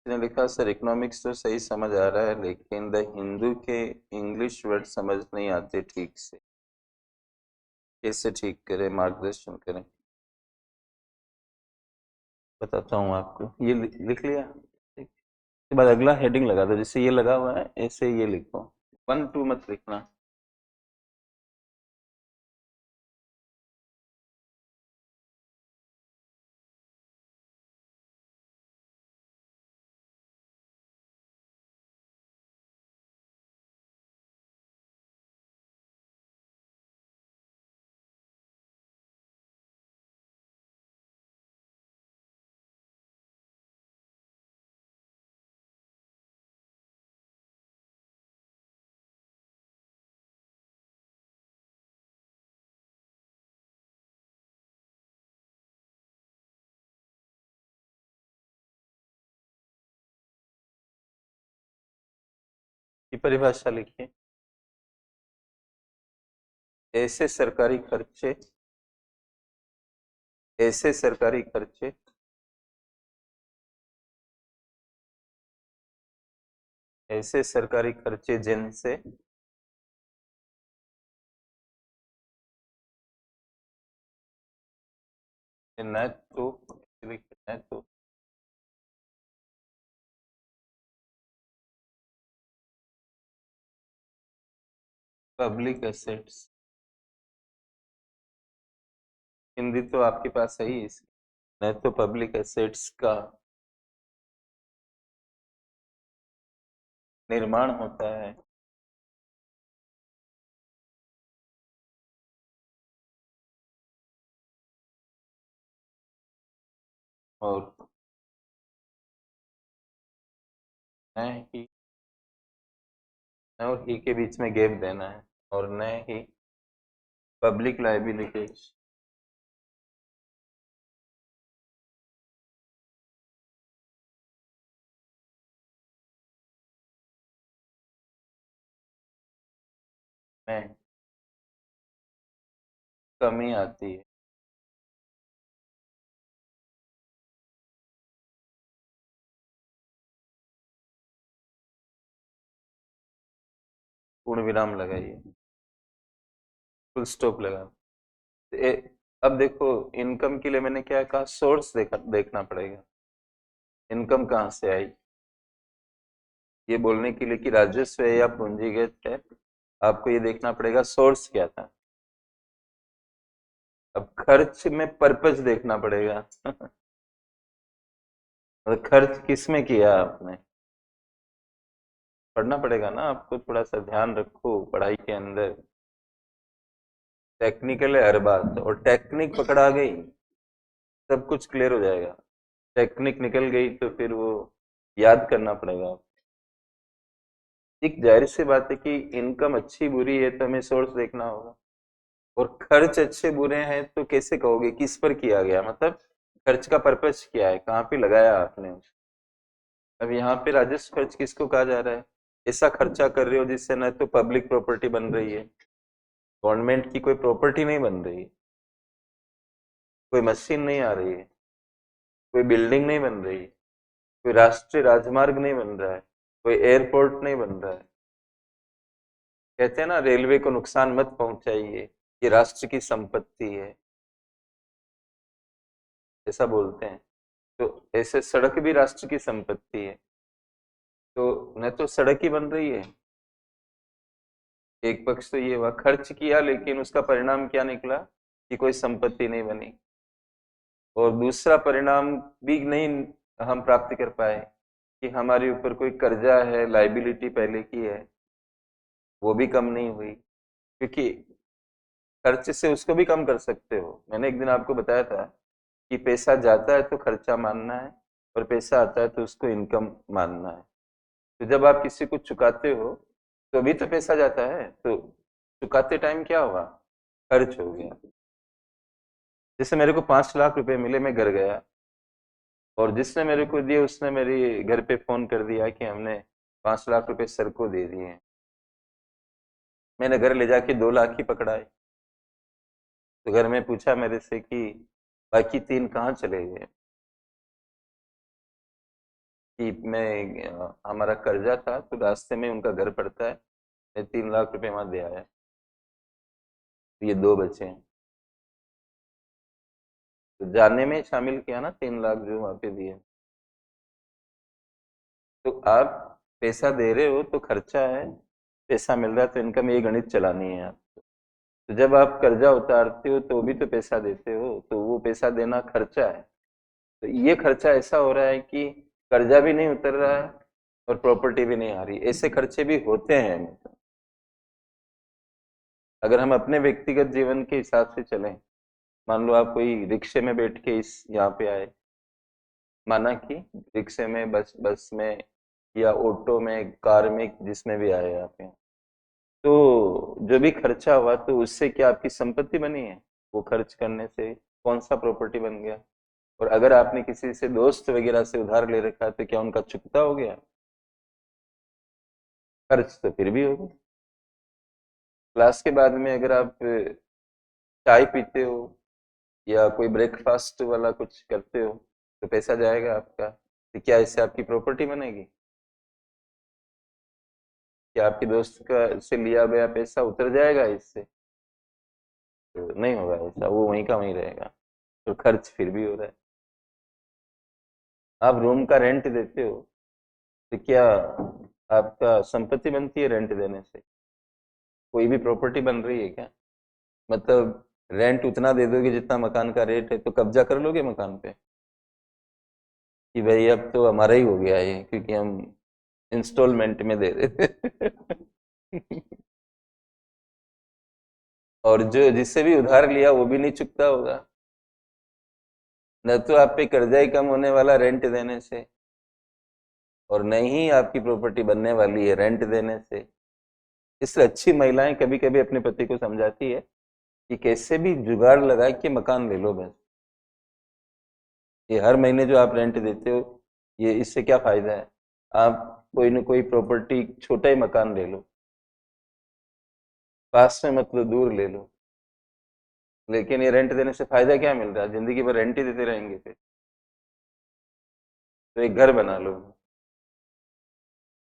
इसने लिखा सर इकोनॉमिक्स तो सही समझ आ रहा है, लेकिन द हिंदू के इंग्लिश वर्ड समझ नहीं आते ठीक से, कैसे ठीक करें, मार्गदर्शन करें। बताता हूँ आपको, ये लिख लिया। ठीक। उसके बाद अगला हेडिंग लगा दो, जैसे ये लगा हुआ है ऐसे ये लिखो, 1 2 मत लिखना। ये परिभाषा लिखिए। ऐसे सरकारी खर्चे ऐसे सरकारी खर्चे ऐसे सरकारी खर्चे जिनसे न तो पब्लिक एसेट्स, हिंदी तो आपके पास है ही इसकी, न तो पब्लिक एसेट्स का निर्माण होता है और न ही न और ही के बीच में गैप देना है, और न ही पब्लिक लाइबिलिटीज में कमी आती है। पूर्ण विराम लगाइए, फुल स्टॉप लगा। अब देखो, इनकम के लिए मैंने क्या कहा, सोर्स देखना पड़ेगा, इनकम कहाँ से आई, ये बोलने के लिए कि राजस्व है या पूंजीगत है, आपको ये देखना पड़ेगा सोर्स क्या था। अब खर्च में पर्पस देखना पड़ेगा और खर्च किस में किया आपने, पढ़ना पड़ेगा ना आपको, थोड़ा सा ध्यान रखो पढ़ाई के अंदर। टेक्निकल है हर बात, और टेक्निक पकड़ा गई सब कुछ क्लियर हो जाएगा, टेक्निक निकल गई तो फिर वो याद करना पड़ेगा। एक जाहिर सी बात है कि इनकम अच्छी बुरी है तो हमें सोर्स देखना होगा, और खर्च अच्छे बुरे हैं तो कैसे कहोगे किस पर किया गया, मतलब खर्च का पर्पस क्या है, कहाँ पे लगाया आपने। अब यहाँ पे राजस्व खर्च किसको कहा जा रहा है, ऐसा खर्चा कर रहे हो जिससे न तो पब्लिक प्रॉपर्टी बन रही है, गवर्नमेंट की कोई प्रॉपर्टी नहीं बन रही, कोई मशीन नहीं आ रही है, कोई बिल्डिंग नहीं बन रही, कोई राष्ट्रीय राजमार्ग नहीं बन रहा है, कोई एयरपोर्ट नहीं बन रहा है। कहते हैं ना, रेलवे को नुकसान मत पहुंचाइए, ये राष्ट्र की संपत्ति है, ऐसा बोलते हैं। तो ऐसे सड़क भी राष्ट्र की संपत्ति है, तो न तो सड़क ही बन रही है, एक पक्ष तो ये हुआ, खर्च किया लेकिन उसका परिणाम क्या निकला कि कोई संपत्ति नहीं बनी, और दूसरा परिणाम भी नहीं हम प्राप्त कर पाए कि हमारे ऊपर कोई कर्जा है, लाइबिलिटी पहले की है, वो भी कम नहीं हुई, क्योंकि खर्च से उसको भी कम कर सकते हो। मैंने एक दिन आपको बताया था कि पैसा जाता है तो खर्चा मानना है, और पैसा आता है तो उसको इनकम मानना है। तो जब आप किसी को चुकाते हो तो भी तो पैसा जाता है, तो चुकाते टाइम क्या हुआ, खर्च हो गया। जैसे मेरे को 5 लाख रुपए मिले, मैं घर गया, और जिसने मेरे को दिए उसने मेरे घर पे फोन कर दिया कि हमने 5 लाख रुपए सर को दे दिए हैं। मैंने घर ले जाके 2 लाख ही पकड़ाए, तो घर में पूछा मेरे से कि बाकी 3 कहाँ चले गए, कि मैं हमारा कर्जा था तो रास्ते में उनका घर पड़ता है, मैं 3 लाख रुपए वहां दे आया, तो ये 2 बचे हैं। तो जाने में शामिल किया ना 3 लाख जो वहां पे दिए। तो आप पैसा दे रहे हो तो खर्चा है, पैसा मिल रहा है तो इनकम, ये गणित चलानी है आप। तो जब आप कर्जा उतारते हो तो भी तो पैसा देते हो, तो वो पैसा देना खर्चा है। तो ये खर्चा ऐसा हो रहा है कि कर्जा भी नहीं उतर रहा है और प्रॉपर्टी भी नहीं आ रही, ऐसे खर्चे भी होते हैं। अगर हम अपने व्यक्तिगत जीवन के हिसाब से चलें, मान लो आप कोई रिक्शे में बैठ के इस यहाँ पे आए, माना कि रिक्शे में, बस में, या ऑटो में, कार में, जिसमें भी आए आप यहाँ, तो जो भी खर्चा हुआ तो उससे क्या आपकी संपत्ति बनी है, वो खर्च करने से कौन सा प्रॉपर्टी बन गया। और अगर आपने किसी से, दोस्त वगैरह से उधार ले रखा है तो क्या उनका चुकता हो गया, खर्च तो फिर भी होगा। क्लास के बाद में अगर आप चाय पीते हो या कोई ब्रेकफास्ट वाला कुछ करते हो तो पैसा जाएगा आपका, तो क्या इससे आपकी प्रॉपर्टी बनेगी? क्या आपके दोस्त का से लिया गया पैसा उतर जाएगा इससे? तो नहीं होगा ऐसा, वो वहीं का वहीं रहेगा। तो खर्च फिर भी हो रहा है। आप रूम का रेंट देते हो तो क्या आपका संपत्ति बनती है रेंट देने से? कोई भी प्रॉपर्टी बन रही है क्या? मतलब रेंट उतना दे दोगे जितना मकान का रेट है तो कब्जा कर लोगे मकान पे कि भाई अब तो हमारा ही हो गया है क्योंकि हम इंस्टॉलमेंट में दे रहे थे। और जो जिससे भी उधार लिया वो भी नहीं चुकता होगा। न तो आप पे कर्जा ही कम होने वाला रेंट देने से, और न ही आपकी प्रॉपर्टी बनने वाली है रेंट देने से। इसलिए अच्छी महिलाएं कभी कभी अपने पति को समझाती है कि कैसे भी जुगाड़ लगा के मकान ले लो बस। ये हर महीने जो आप रेंट देते हो, ये इससे क्या फायदा है? आप कोई न कोई प्रॉपर्टी छोटा ही मकान ले लो, पास में मतलब दूर ले लो। लेकिन ये रेंट देने से फायदा क्या मिल रहा है? जिंदगी भर रेंट ही देते रहेंगे फिर। तो एक घर बना लो,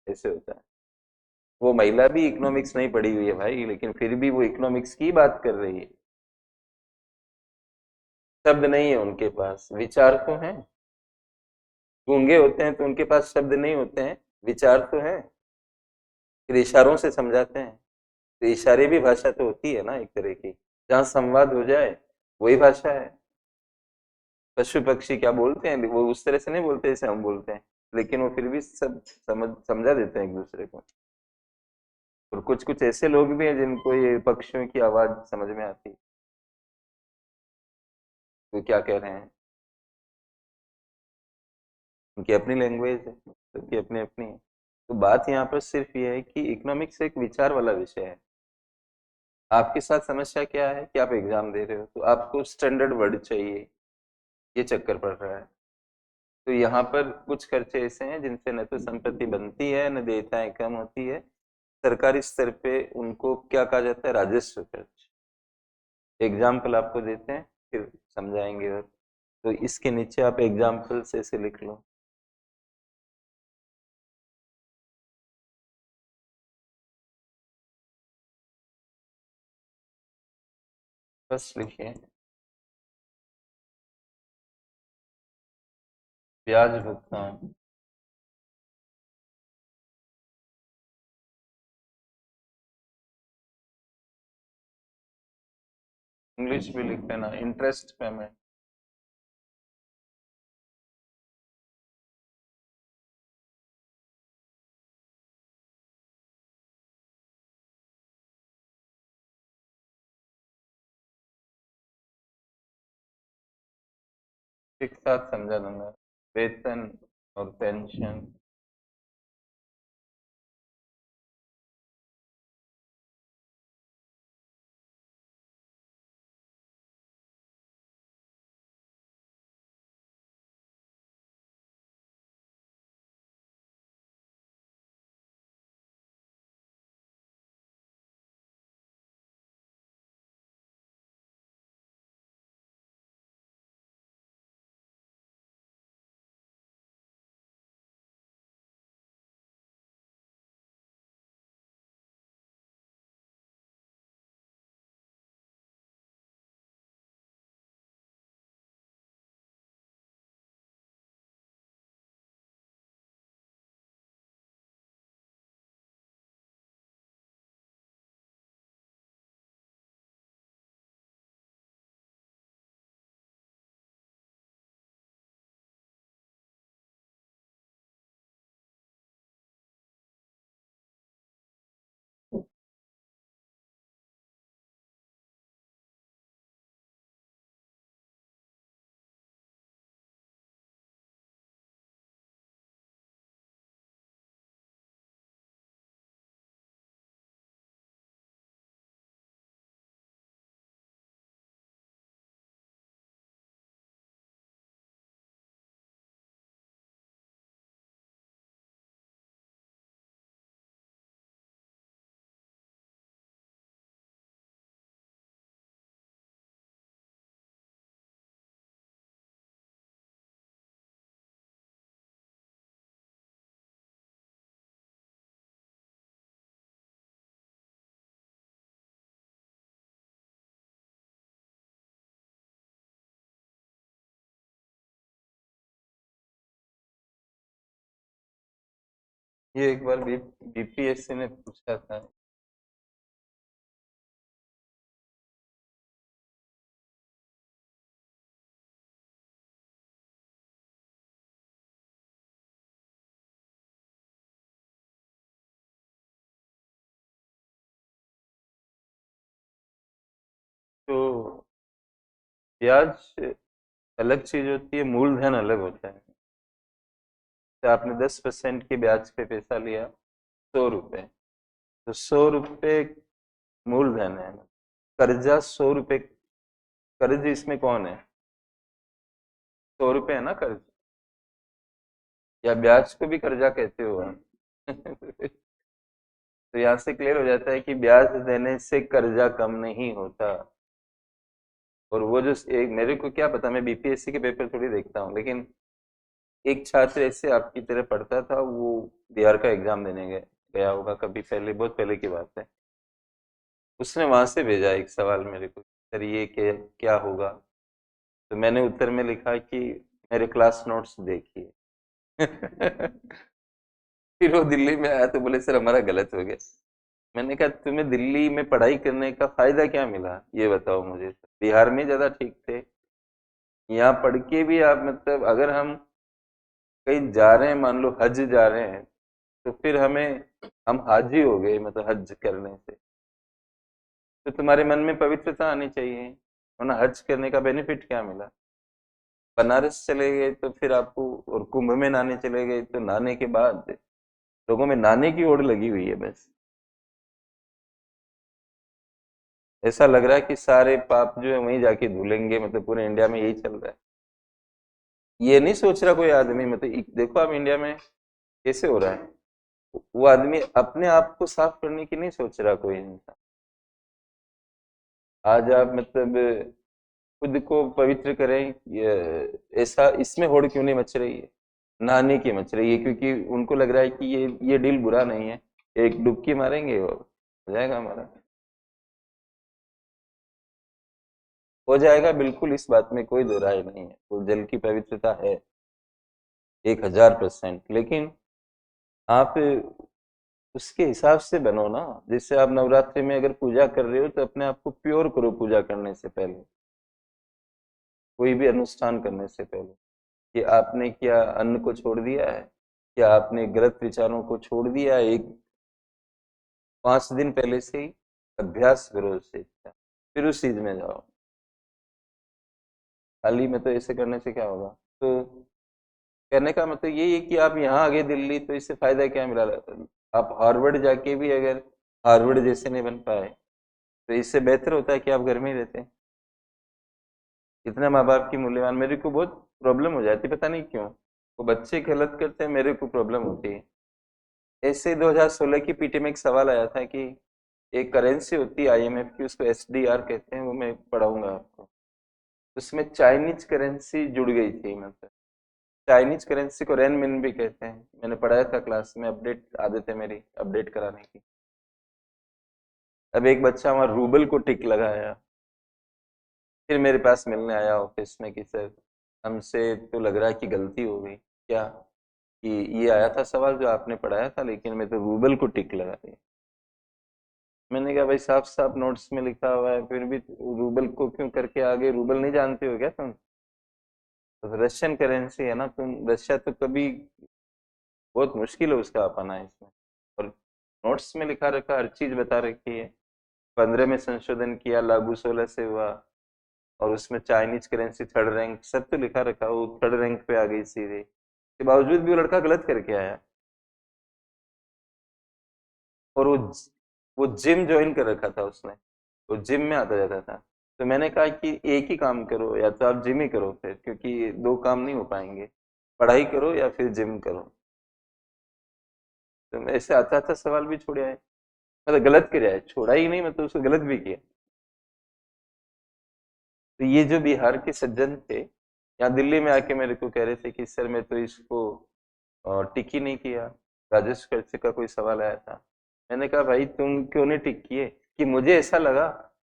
ऐसे होता है। वो महिला भी इकोनॉमिक्स नहीं पढ़ी हुई है भाई, लेकिन फिर भी वो इकोनॉमिक्स की बात कर रही है। शब्द नहीं है उनके पास, विचार तो है। गूंगे होते हैं तो उनके पास शब्द नहीं होते हैं, विचार तो है। फिर इशारों से समझाते हैं। तो इशारे भी भाषा तो होती है ना एक तरह की, जहाँ संवाद हो जाए वही भाषा है। पशु पक्षी क्या बोलते हैं, वो उस तरह से नहीं बोलते जैसे हम बोलते हैं, लेकिन वो फिर भी सब समझा देते हैं एक दूसरे को। और कुछ कुछ ऐसे लोग भी हैं जिनको ये पक्षियों की आवाज समझ में आती है, वो क्या कह रहे हैं। उनकी अपनी लैंग्वेज है, सबकी अपनी अपनी है। तो बात यहाँ पर सिर्फ ये है कि इकोनॉमिक्स एक विचार वाला विषय है। आपके साथ समस्या क्या है कि आप एग्जाम दे रहे हो तो आपको स्टैंडर्ड वर्ड चाहिए, ये चक्कर पड़ रहा है। तो यहाँ पर कुछ खर्चे ऐसे हैं जिनसे न तो संपत्ति बनती है न देयताएं कम होती है। सरकारी स्तर पे उनको क्या कहा जाता है, राजस्व खर्च। एग्जाम्पल आपको देते हैं, फिर समझाएंगे। और तो इसके नीचे आप एग्जाम्पल से ऐसे लिख लो, बस लिखिए। ब्याज भुगतान। इंग्लिश भी लिख लेना, इंटरेस्ट पेमेंट। एक साथ समझा दूंगा। वेतन और पेंशन। ये एक बार बीपीएससी ने पूछा था। तो ब्याज अलग चीज होती है, मूलधन अलग होता है। तो आपने 10% के ब्याज पे पैसा लिया, 100 रुपए, तो 100 रुपए मूलधन है। कर्जा 100 रुपए, कर्ज इसमें कौन है? 100 रुपए है ना कर्ज, या ब्याज को भी कर्जा कहते हो आप? तो यहाँ से क्लियर हो जाता है कि ब्याज देने से कर्जा कम नहीं होता। और वो जो एक, मेरे को क्या पता, मैं बीपीएससी के पेपर थोड़ी देखता हूँ, लेकिन एक छात्र ऐसे आपकी तरह पढ़ता था, वो बिहार का एग्जाम देने गया होगा कभी, पहले, बहुत पहले की बात है। उसने वहां से भेजा एक सवाल मेरे को, सर ये क्या होगा? तो मैंने उत्तर में लिखा कि मेरे क्लास नोट्स देखिए। फिर वो दिल्ली में आया तो बोले सर हमारा गलत हो गया। मैंने कहा तुम्हें दिल्ली में पढ़ाई करने का फायदा क्या मिला, ये बताओ मुझे। बिहार में ज्यादा ठीक थे। यहाँ पढ़ के भी आप, मतलब अगर हम कहीं जा रहे हैं, मान लो हज जा रहे हैं, तो फिर हम हाजी हो गए, मतलब हज करने से, तो तुम्हारे मन में पवित्रता आनी चाहिए, वरना हज करने का बेनिफिट क्या मिला? बनारस चले गए तो फिर आपको, और कुंभ में नहाने चले गए तो नहाने के बाद लोगों में नहाने की होड़ लगी हुई है बस। ऐसा लग रहा है कि सारे पाप जो है वहीं जाके धुलेंगे, मतलब पूरे इंडिया में यही चल रहा है। ये नहीं सोच रहा कोई आदमी, मतलब देखो आप इंडिया में कैसे हो रहा है, वो आदमी अपने आप को साफ करने की नहीं सोच रहा कोई इंसान। आज आप मतलब खुद को पवित्र करें, ऐसा इसमें होड़ क्यों नहीं मच रही है? नहाने की मच रही है, क्योंकि उनको लग रहा है कि ये डील बुरा नहीं है, एक डुबकी मारेंगे और हो जाएगा हमारा। हो जाएगा बिल्कुल, इस बात में कोई दो राय नहीं है, तो जल की पवित्रता है 1000%, लेकिन आप उसके हिसाब से बनो ना। जैसे आप नवरात्रि में अगर पूजा कर रहे हो तो अपने आप को प्योर करो पूजा करने से पहले, कोई भी अनुष्ठान करने से पहले, कि आपने क्या अन्न को छोड़ दिया है, क्या आपने गलत विचारों को छोड़ दिया है। एक 5 दिन पहले से ही अभ्यास करो उस चीज का, फिर उस चीज में जाओ। हाल ही में तो ऐसे करने से क्या होगा? तो कहने का मतलब यही है कि आप यहाँ आ गए दिल्ली, तो इससे फायदा क्या मिला? आप हार्वर्ड जाके भी अगर हार्वर्ड जैसे नहीं बन पाए, तो इससे बेहतर होता है कि आप घर में ही रहते। इतना माँ बाप की मूल्यवान, मेरे को बहुत प्रॉब्लम हो जाती, पता नहीं क्यों वो बच्चे गलत करते हैं, मेरे को प्रॉब्लम होती है। ऐसे 2016 की पीटी में एक सवाल आया था कि एक करेंसी होती है आईएमएफ की, उसको एसडीआर कहते हैं, वो मैं पढ़ाऊंगा आपको। उसमें चाइनीज करेंसी जुड़ गई थी, मतलब चाइनीज करेंसी को रेनमिन भी कहते हैं, मैंने पढ़ाया था क्लास में, अपडेट आदत है मेरी अपडेट कराने की। अब एक बच्चा वहां रूबल को टिक लगाया, फिर मेरे पास मिलने आया ऑफिस में कि सर हमसे तो लग रहा है कि गलती हो गई। क्या? कि ये आया था सवाल जो आपने पढ़ाया था, लेकिन मैं तो रूबल को टिक लगा दिया। मैंने कहा भाई साफ साफ नोट्स में लिखा हुआ है, फिर भी रूबल को क्यों करके आगे? रूबल नहीं जानते हो क्या तुम? तो रशियन करेंसी है ना, तुम रशिया तो कभी, बहुत मुश्किल है उसका अपना इसमें। और नोट्स में लिखा रखा, हर चीज बता रखी है। 15 में संशोधन किया, लागू 16 से हुआ, और उसमें चाइनीज करेंसी थर्ड रैंक, सब तो लिखा रखा, वो थर्ड रैंक पे आ गई सीधे, के बावजूद भी वो लड़का गलत करके आया। और वो जिम ज्वाइन कर रखा था उसने, वो जिम में आता जाता था। तो मैंने कहा कि एक ही काम करो, या तो आप जिम ही करो फिर, क्योंकि दो काम नहीं हो पाएंगे, पढ़ाई करो या फिर जिम करो। तो ऐसे आता था सवाल भी छोड़ आए, मतलब गलत कर आए, छोड़ा ही नहीं, मतलब उसको गलत भी किया। तो ये जो बिहार के सज्जन थे, यहाँ दिल्ली में आके मेरे को कह रहे थे कि सर मैं तो इसको टिक ही नहीं किया, राजस्व खर्च का कोई सवाल आया था। मैंने कहा भाई तुम क्यों नहीं टिक किए? कि मुझे ऐसा लगा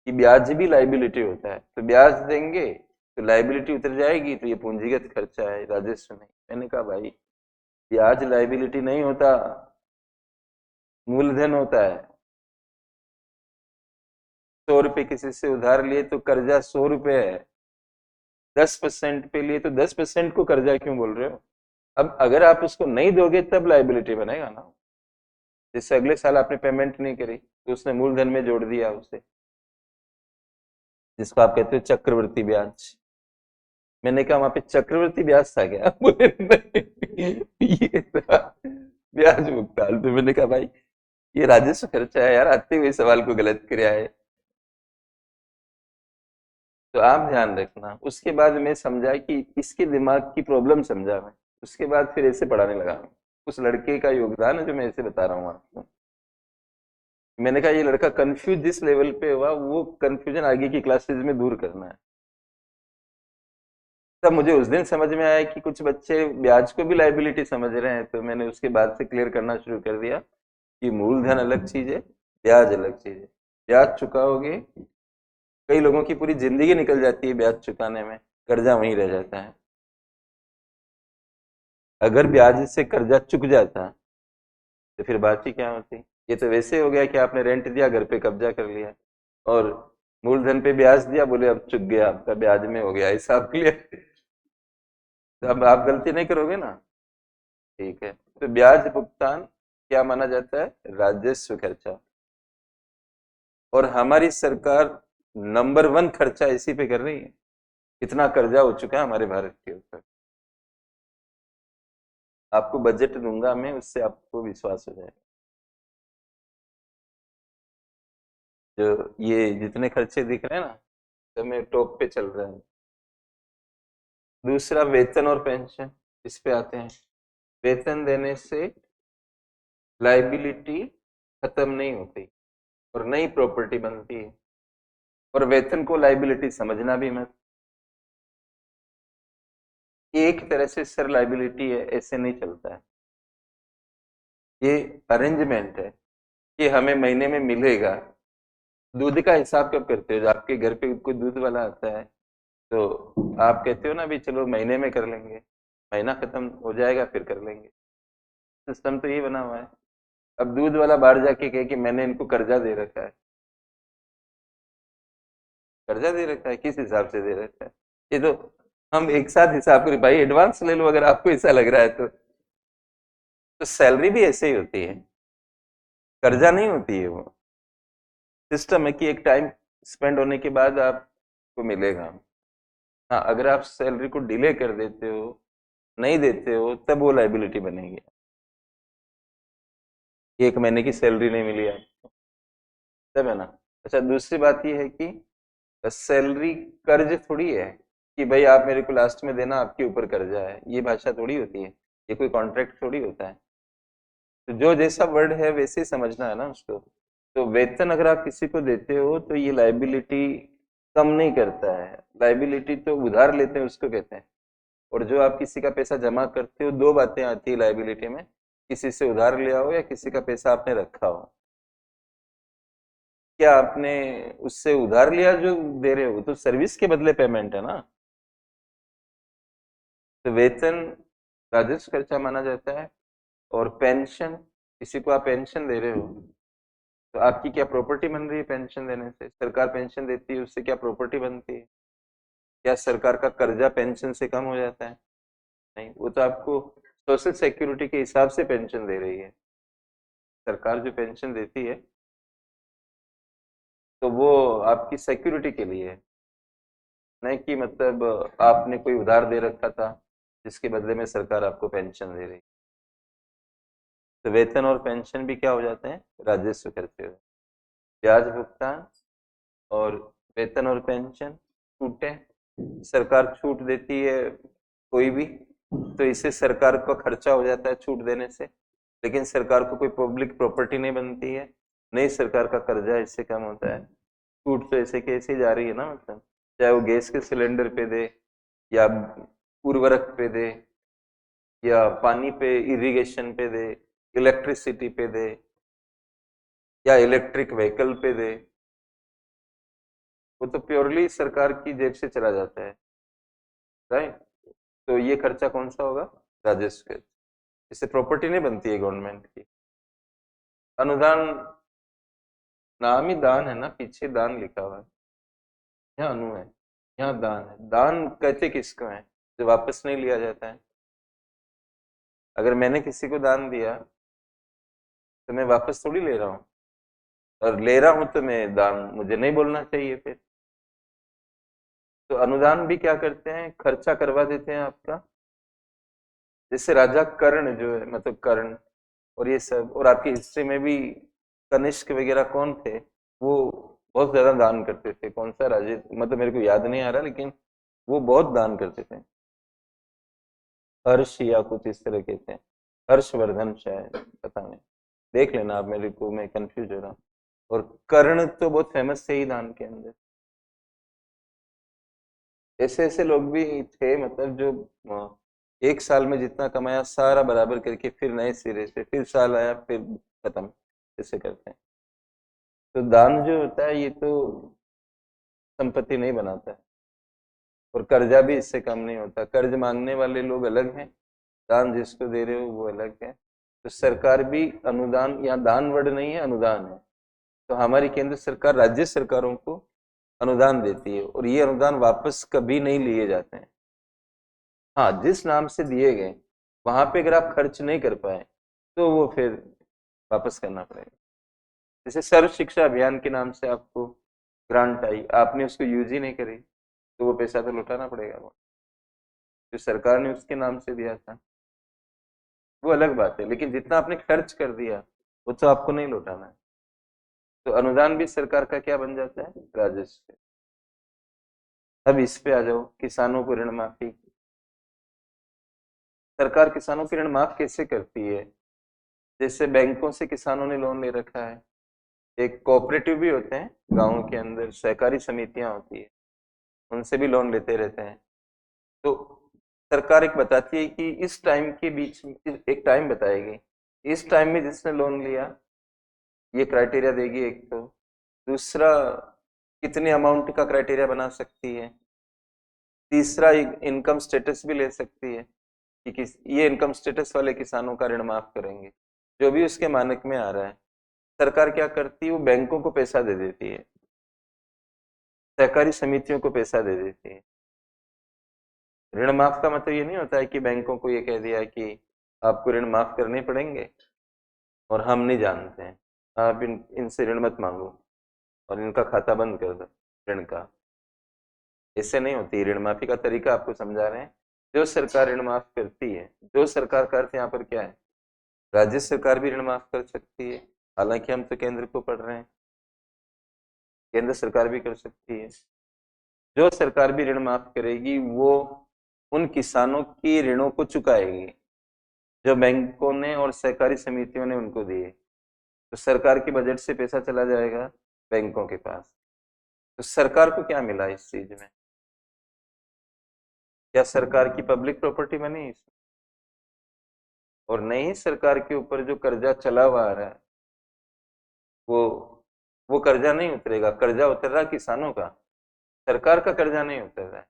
कि ब्याज भी लाइबिलिटी होता है, तो ब्याज देंगे तो लाइबिलिटी उतर जाएगी, तो ये पूंजीगत खर्चा है, राजस्व नहीं। मैंने कहा भाई ब्याज लाइबिलिटी नहीं होता, मूलधन होता है। 100 रुपए किसी से उधार लिए तो कर्जा 100 रुपए है। 10% पे लिए तो 10% को कर्जा क्यों बोल रहे हो? अब अगर आप उसको नहीं दोगे तब लाइबिलिटी बनेगा ना। जैसे अगले साल आपने पेमेंट नहीं करी तो उसने मूलधन में जोड़ दिया उसे, जिसको आप कहते हो चक्रवृद्धि ब्याज। मैंने कहा वहां पे चक्रवृद्धि ब्याज था क्या? बोले नहीं, ये था ब्याज भुगतान। तो मैंने कहा भाई ये राजस्व खर्चा है यार, आते हुए सवाल को गलत किया है। तो आप ध्यान रखना। उसके बाद मैं समझा कि इसके दिमाग की प्रॉब्लम समझा मैं। उसके बाद फिर ऐसे पढ़ाने लगा। उस लड़के का योगदान है जो मैं ऐसे बता रहा हूँ आपको। मैंने कहा ये लड़का कंफ्यूज जिस लेवल पे हुआ वो कंफ्यूजन आगे की क्लासेज में दूर करना है। तब मुझे उस दिन समझ में आया कि कुछ बच्चे ब्याज को भी लाइबिलिटी समझ रहे हैं, तो मैंने उसके बाद से क्लियर करना शुरू कर दिया कि मूलधन अलग चीज है, ब्याज अलग चीज है। ब्याज चुकाओगे, कई लोगों की पूरी जिंदगी निकल जाती है ब्याज चुकाने में, कर्जा वहीं रह जाता है। अगर ब्याज से कर्जा चुक जाता तो फिर बात ही क्या होती। ये तो वैसे हो गया कि आपने रेंट दिया, घर पे कब्जा कर लिया, और मूलधन पे ब्याज दिया, बोले अब चुक गया आपका, ब्याज में हो गया हिसाब क्लियर। तो अब आप गलती नहीं करोगे ना। ठीक है, तो ब्याज भुगतान क्या माना जाता है? राजस्व खर्चा। और हमारी सरकार नंबर 1 खर्चा इसी पे कर रही है। इतना कर्जा हो चुका है हमारे भारत के ऊपर। आपको बजट दूंगा मैं, उससे आपको विश्वास हो जाएगा। जो ये जितने खर्चे दिख रहे हैं ना, तो मैं टॉप पे चल रहा है। दूसरा वेतन और पेंशन, इस पे आते हैं। वेतन देने से लाइबिलिटी खत्म नहीं होती और नई प्रॉपर्टी बनती है। और वेतन को लाइबिलिटी समझना भी मत। एक तरह से सर लाइबिलिटी है, ऐसे नहीं चलता है। ये अरेंजमेंट है कि हमें महीने में मिलेगा। दूध का हिसाब कब करते हो? जब आपके घर पे कोई दूध वाला आता है तो आप कहते हो ना भी चलो महीने में कर लेंगे, महीना खत्म हो जाएगा फिर कर लेंगे। सिस्टम तो यही बना हुआ है। अब दूध वाला बाहर जाके कहे कि मैंने इनको कर्जा दे रखा है। कर्जा दे रखा है, किस हिसाब से दे रखा है? ये तो हम एक साथ हिसाब करें भाई, एडवांस ले लो अगर आपको ऐसा लग रहा है तो सैलरी भी ऐसे ही होती है, कर्जा नहीं होती है वो। सिस्टम है कि एक टाइम स्पेंड होने के बाद आपको मिलेगा। हाँ, अगर आप सैलरी को डिले कर देते हो, नहीं देते हो, तब वो लाइबिलिटी बनेगी। 1 महीने की सैलरी नहीं मिली आपको, तब है ना। अच्छा, दूसरी बात ये है कि सैलरी कर्ज थोड़ी है कि भाई आप मेरे को लास्ट में देना, आपके ऊपर कर्जा है। ये भाषा थोड़ी होती है, ये कोई कॉन्ट्रैक्ट थोड़ी होता है। तो जो जैसा वर्ड है वैसे ही समझना है ना उसको। तो वेतन अगर आप किसी को देते हो तो ये लाइबिलिटी कम नहीं करता है। लाइबिलिटी तो उधार लेते हैं उसको कहते हैं। और जो आप किसी का पैसा जमा करते हो, दो बातें आती है लाइबिलिटी में। किसी से उधार लिया हो या किसी का पैसा आपने रखा हो। क्या आपने उससे उधार लिया जो दे रहे हो, तो सर्विस के बदले पेमेंट है ना। तो वेतन राजस्व खर्चा माना जाता है। और पेंशन, किसी को आप पेंशन दे रहे हो तो आपकी क्या प्रॉपर्टी बन रही है? पेंशन देने से सरकार पेंशन देती है, उससे क्या प्रॉपर्टी बनती है? क्या सरकार का कर्जा पेंशन से कम हो जाता है? नहीं, वो तो आपको सोशल सिक्योरिटी के हिसाब से पेंशन दे रही है। सरकार जो पेंशन देती है तो वो आपकी सिक्योरिटी के लिए है, नहीं कि मतलब आपने कोई उधार दे रखा था जिसके बदले में सरकार आपको पेंशन दे रही। तो वेतन और पेंशन भी क्या हो जाते हैं? राजस्व खर्चे। ब्याज भुगतान और वेतन और पेंशन छूटे, सरकार छूट देती है कोई भी, तो इससे सरकार का खर्चा हो जाता है छूट देने से। लेकिन सरकार को कोई पब्लिक प्रॉपर्टी नहीं बनती है, नहीं सरकार का कर्जा इससे कम होता है। छूट तो ऐसे कैसे जा रही है ना, मतलब चाहे वो गैस के सिलेंडर पे दे, या उर्वरक पे दे, या पानी पे इरिगेशन पे दे, इलेक्ट्रिसिटी पे दे, या इलेक्ट्रिक व्हीकल पे दे, वो तो प्योरली सरकार की जेब से चला जाता है। राइट। तो ये खर्चा कौन सा होगा? राजस्व खर्च। इससे प्रॉपर्टी नहीं बनती है गवर्नमेंट की। अनुदान नाम ही दान है ना, पीछे दान लिखा हुआ है, यहाँ अनु है, यहाँ दान है। दान कहते किसको है? जो वापस नहीं लिया जाता है। अगर मैंने किसी को दान दिया तो मैं वापस थोड़ी ले रहा हूँ, और ले रहा हूं तो मैं दान मुझे नहीं बोलना चाहिए फिर। तो अनुदान भी क्या करते हैं, खर्चा करवा देते हैं आपका। जैसे राजा कर्ण जो है, मतलब कर्ण और ये सब, और आपकी हिस्ट्री में भी कनिष्क वगैरह कौन थे, वो बहुत ज्यादा दान करते थे। कौन सा राजा, मतलब मेरे को याद नहीं आ रहा, लेकिन वो बहुत दान करते थे। हर्ष या कुछ इस तरह के थे, हर्षवर्धन शायद, पता नहीं, देख लेना आप, मेरे को मैं कंफ्यूज हो रहा हूँ। और कर्ण तो बहुत फेमस थे ही दान के अंदर। ऐसे ऐसे लोग भी थे, मतलब जो एक साल में जितना कमाया सारा बराबर करके फिर नए सिरे से, फिर साल आया फिर खत्म, ऐसे करते हैं। तो दान जो होता है ये तो संपत्ति नहीं बनाता है, और कर्जा भी इससे कम नहीं होता। कर्ज मांगने वाले लोग अलग हैं, दान जिसको दे रहे हो वो अलग है। तो सरकार भी अनुदान, यहाँ दान वर्ड नहीं है, अनुदान है। तो हमारी केंद्र सरकार राज्य सरकारों को अनुदान देती है, और ये अनुदान वापस कभी नहीं लिए जाते हैं। हाँ, जिस नाम से दिए गए वहां पे अगर आप खर्च नहीं कर पाए तो वो फिर वापस करना पड़ेगा। जैसे सर्व शिक्षा अभियान के नाम से आपको ग्रांट आई, आपने उसको यूज ही नहीं करी, तो वो पैसा तो लौटाना पड़ेगा। वो जो सरकार ने उसके नाम से दिया था वो अलग बात है, लेकिन जितना आपने खर्च कर दिया वो तो आपको नहीं लौटाना है। तो अनुदान भी सरकार का क्या बन जाता है, राजस्व। अब इस पे आ जाओ, किसानों को ऋण माफी। सरकार किसानों की ऋण माफ कैसे करती है? जैसे बैंकों से किसानों ने लोन ले रखा है, एक कोऑपरेटिव भी होते हैं गाँव के अंदर, सहकारी समितियां होती है, उनसे भी लोन लेते रहते हैं। तो सरकार एक बताती है कि इस टाइम के बीच में, एक टाइम बताएगी, इस टाइम में जिसने लोन लिया ये क्राइटेरिया देगी एक तो। दूसरा, कितने अमाउंट का क्राइटेरिया बना सकती है। तीसरा, इनकम स्टेटस भी ले सकती है कि किस, ये इनकम स्टेटस वाले किसानों का ऋण माफ करेंगे, जो भी उसके मानक में आ रहा है। सरकार क्या करती है, वो बैंकों को पैसा दे देती है, सहकारी समितियों को पैसा दे देती है। ऋण माफ का मतलब ये नहीं होता है कि बैंकों को ये कह दिया है कि आपको ऋण माफ करने पड़ेंगे और हम नहीं जानते हैं, आप इनसे ऋण मत मांगो और इनका खाता बंद कर दो ऋण का। इससे नहीं होती ऋण माफी का तरीका, आपको समझा रहे हैं। जो सरकार ऋण माफ करती है, जो सरकार का अर्थ यहाँ पर क्या है, राज्य सरकार भी ऋण माफ कर सकती है, हालांकि हम तो केंद्र को पढ़ रहे हैं, केंद्र सरकार भी कर सकती है। जो सरकार भी ऋण माफ करेगी वो उन किसानों की ऋणों को चुकाएगी जो बैंकों ने और सहकारी समितियों ने उनको दिए। तो सरकार के बजट से पैसा चला जाएगा बैंकों के पास। तो सरकार को क्या मिला इस चीज में? क्या सरकार की पब्लिक प्रॉपर्टी बनी इसमें? और नहीं, सरकार के ऊपर जो कर्जा चला हुआ आ रहा है वो वो कर्जा नहीं उतरेगा, कर्जा उतर रहा किसानों का, सरकार का कर्जा नहीं उतर रहा है।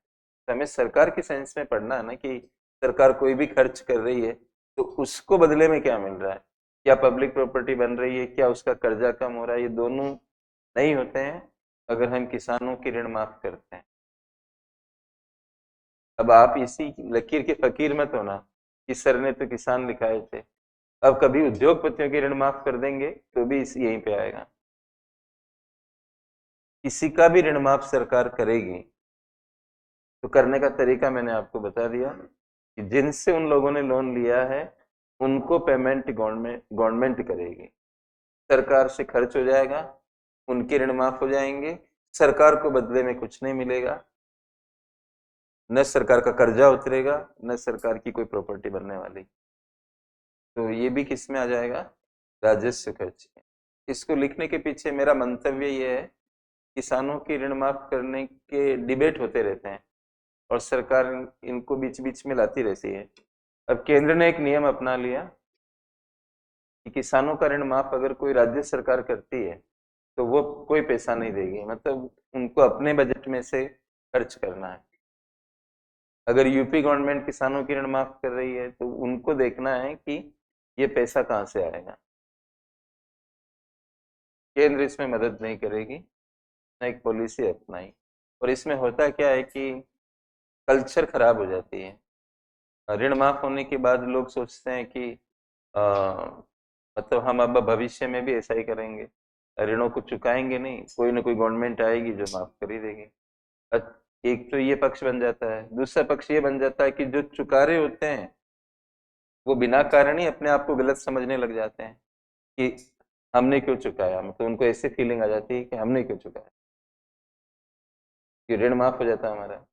तो हमें सरकार की सेंस में पढ़ना है ना, कि सरकार कोई भी खर्च कर रही है तो उसको बदले में क्या मिल रहा है, क्या पब्लिक प्रॉपर्टी बन रही है, क्या उसका कर्जा कम हो रहा है। ये दोनों नहीं होते हैं अगर हम किसानों की ऋण माफ करते हैं। अब आप इसी लकीर के फकीर मत होना कि सर ने तो किसान लिखाए थे। अब कभी उद्योगपतियों की ऋण माफ कर देंगे तो भी इस यहीं पे आएगा। किसी का भी ऋण माफ सरकार करेगी तो करने का तरीका मैंने आपको बता दिया, कि जिनसे उन लोगों ने लोन लिया है उनको पेमेंट गवर्नमेंट गवर्नमेंट करेगी। सरकार से खर्च हो जाएगा, उनके ऋण माफ हो जाएंगे, सरकार को बदले में कुछ नहीं मिलेगा, न सरकार का कर्जा उतरेगा, न सरकार की कोई प्रॉपर्टी बनने वाली। तो ये भी किस में आ जाएगा, राजस्व खर्च में। इसको लिखने के पीछे मेरा मंतव्य ये है, किसानों की ऋण माफ करने के डिबेट होते रहते हैं और सरकार इनको बीच बीच में लाती रहती है। अब केंद्र ने एक नियम अपना लिया कि किसानों का ऋण माफ अगर कोई राज्य सरकार करती है तो वो कोई पैसा नहीं देगी, मतलब उनको अपने बजट में से खर्च करना है। अगर यूपी गवर्नमेंट किसानों की ऋण माफ कर रही है तो उनको देखना है कि ये पैसा कहाँ से आएगा। केंद्र इसमें मदद नहीं करेगी, न एक पॉलिसी अपनाई। और इसमें होता क्या है कि कल्चर खराब हो जाती है। ऋण माफ होने के बाद लोग सोचते हैं कि अ, मतलब हम अब भविष्य में भी ऐसा ही करेंगे, ऋणों को चुकाएंगे नहीं, कोई ना कोई गवर्नमेंट आएगी जो माफ कर ही देगी। अ- एक तो ये पक्ष बन जाता है। दूसरा पक्ष ये बन जाता है कि जो चुका रहे होते हैं वो बिना कारण ही अपने आप को गलत समझने लग जाते हैं कि हमने क्यों चुकाया, मतलब उनको ऐसी फीलिंग आ जाती है कि हमने क्यों चुकाया, कि ऋण माफ हो जाता है हमारा।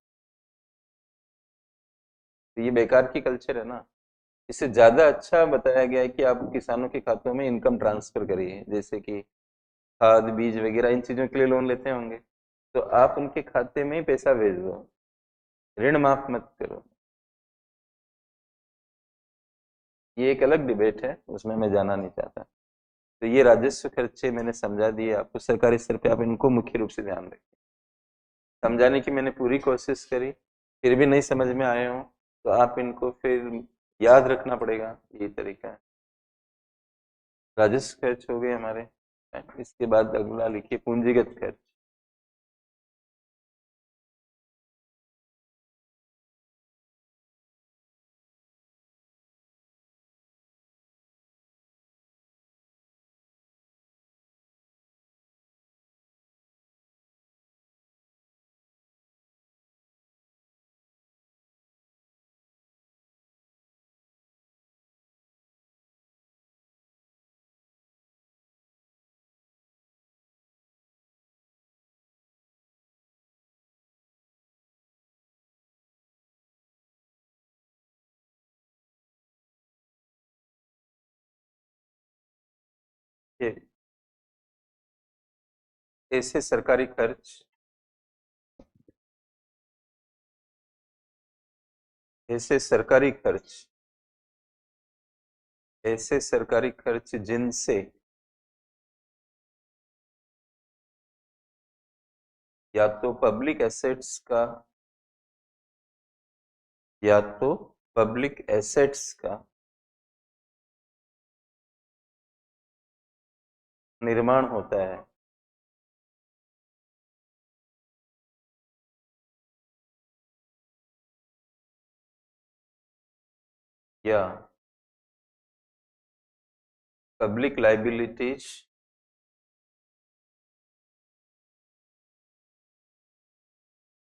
तो ये बेकार की कल्चर है ना। इससे ज्यादा अच्छा बताया गया है कि आप किसानों के खातों में इनकम ट्रांसफर करिए, जैसे कि खाद बीज वगैरह इन चीजों के लिए लोन लेते होंगे, तो आप उनके खाते में ही पैसा भेज दो, ऋण माफ मत करो। ये एक अलग डिबेट है, उसमें मैं जाना नहीं चाहता। तो ये राजस्व खर्चे मैंने समझा दिए आपको सरकारी स्तर पे, आप इनको मुख्य रूप से ध्यान रखें। समझाने की मैंने पूरी कोशिश करी, फिर भी नहीं समझ में आए हो तो आप इनको फिर याद रखना पड़ेगा, यही तरीका है। राजस्व खर्च हो गए हमारे। इसके बाद अगला लिखिए पूंजीगत खर्च। ये ऐसे सरकारी खर्च, ऐसे सरकारी खर्च, ऐसे सरकारी खर्च जिनसे या तो पब्लिक एसेट्स का, या तो पब्लिक एसेट्स का निर्माण होता है, या पब्लिक लाइबिलिटीज,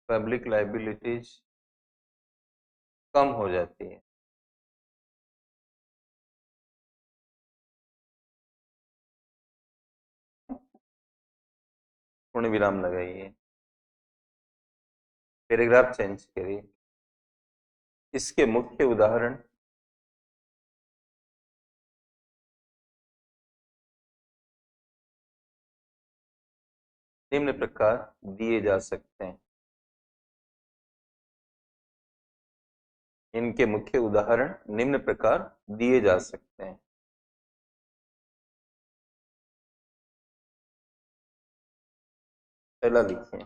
पब्लिक लाइबिलिटीज कम हो जाती है। पूर्ण विराम लगाइए, पैराग्राफ चेंज करिए। इसके मुख्य उदाहरण निम्न प्रकार दिए जा सकते हैं। इनके मुख्य उदाहरण निम्न प्रकार दिए जा सकते हैं। पहला लिखिए।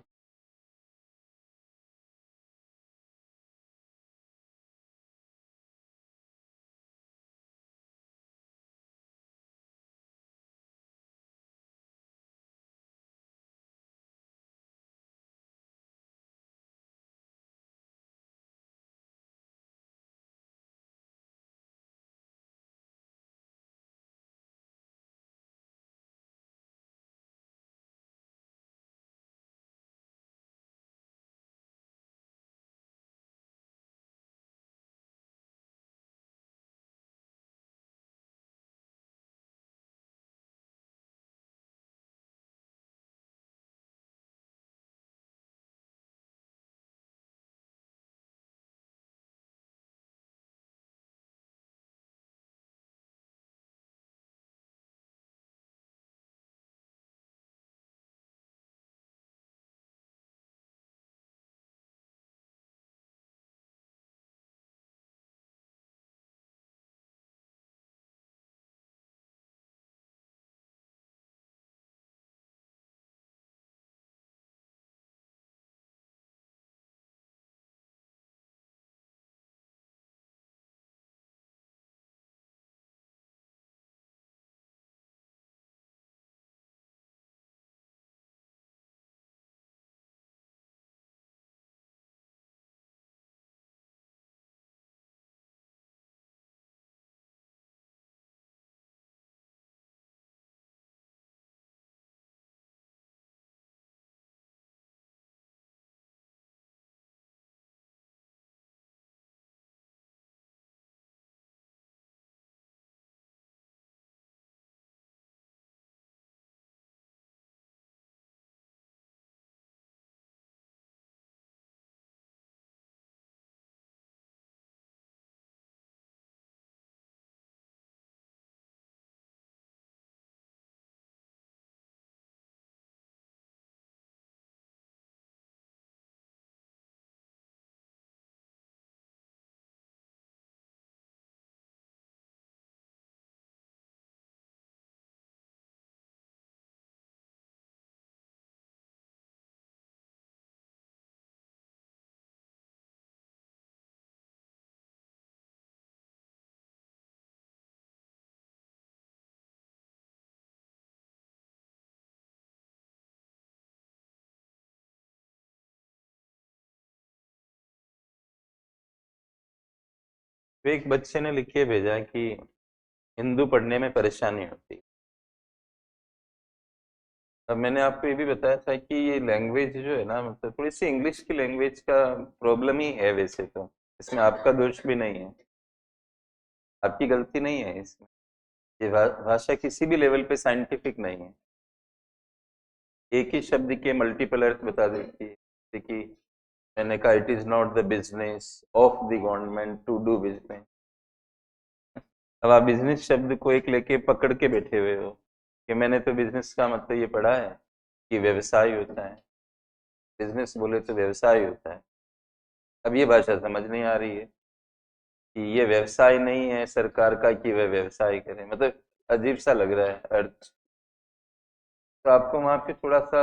तो एक बच्चे ने लिख के भेजा कि हिंदू पढ़ने में परेशानी होती। अब मैंने आपको ये भी बताया था कि ये लैंग्वेज जो है ना, मतलब थोड़ी सी इंग्लिश की लैंग्वेज का प्रॉब्लम ही है वैसे तो। इसमें आपका दोष भी नहीं है, आपकी गलती नहीं है इसमें। ये भाषा किसी भी लेवल पे साइंटिफिक नहीं है। एक ही शब्द के मल्टीपल अर्थ बता देती है। जैसे कि मैंने कहा it is not the business of the government to do business. अब आप बिजनेस शब्द को एक लेके पकड़ के बैठे हुए हो कि मैंने तो बिजनेस का मतलब ये पढ़ा है कि व्यवसाय होता है। बिजनेस बोले तो व्यवसाय होता है। अब ये भाषा समझ नहीं आ रही है कि ये व्यवसाय नहीं है सरकार का कि वह व्यवसाय करे, मतलब अजीब सा लग रहा है अर्थ। तो आपको वहां पे थोड़ा सा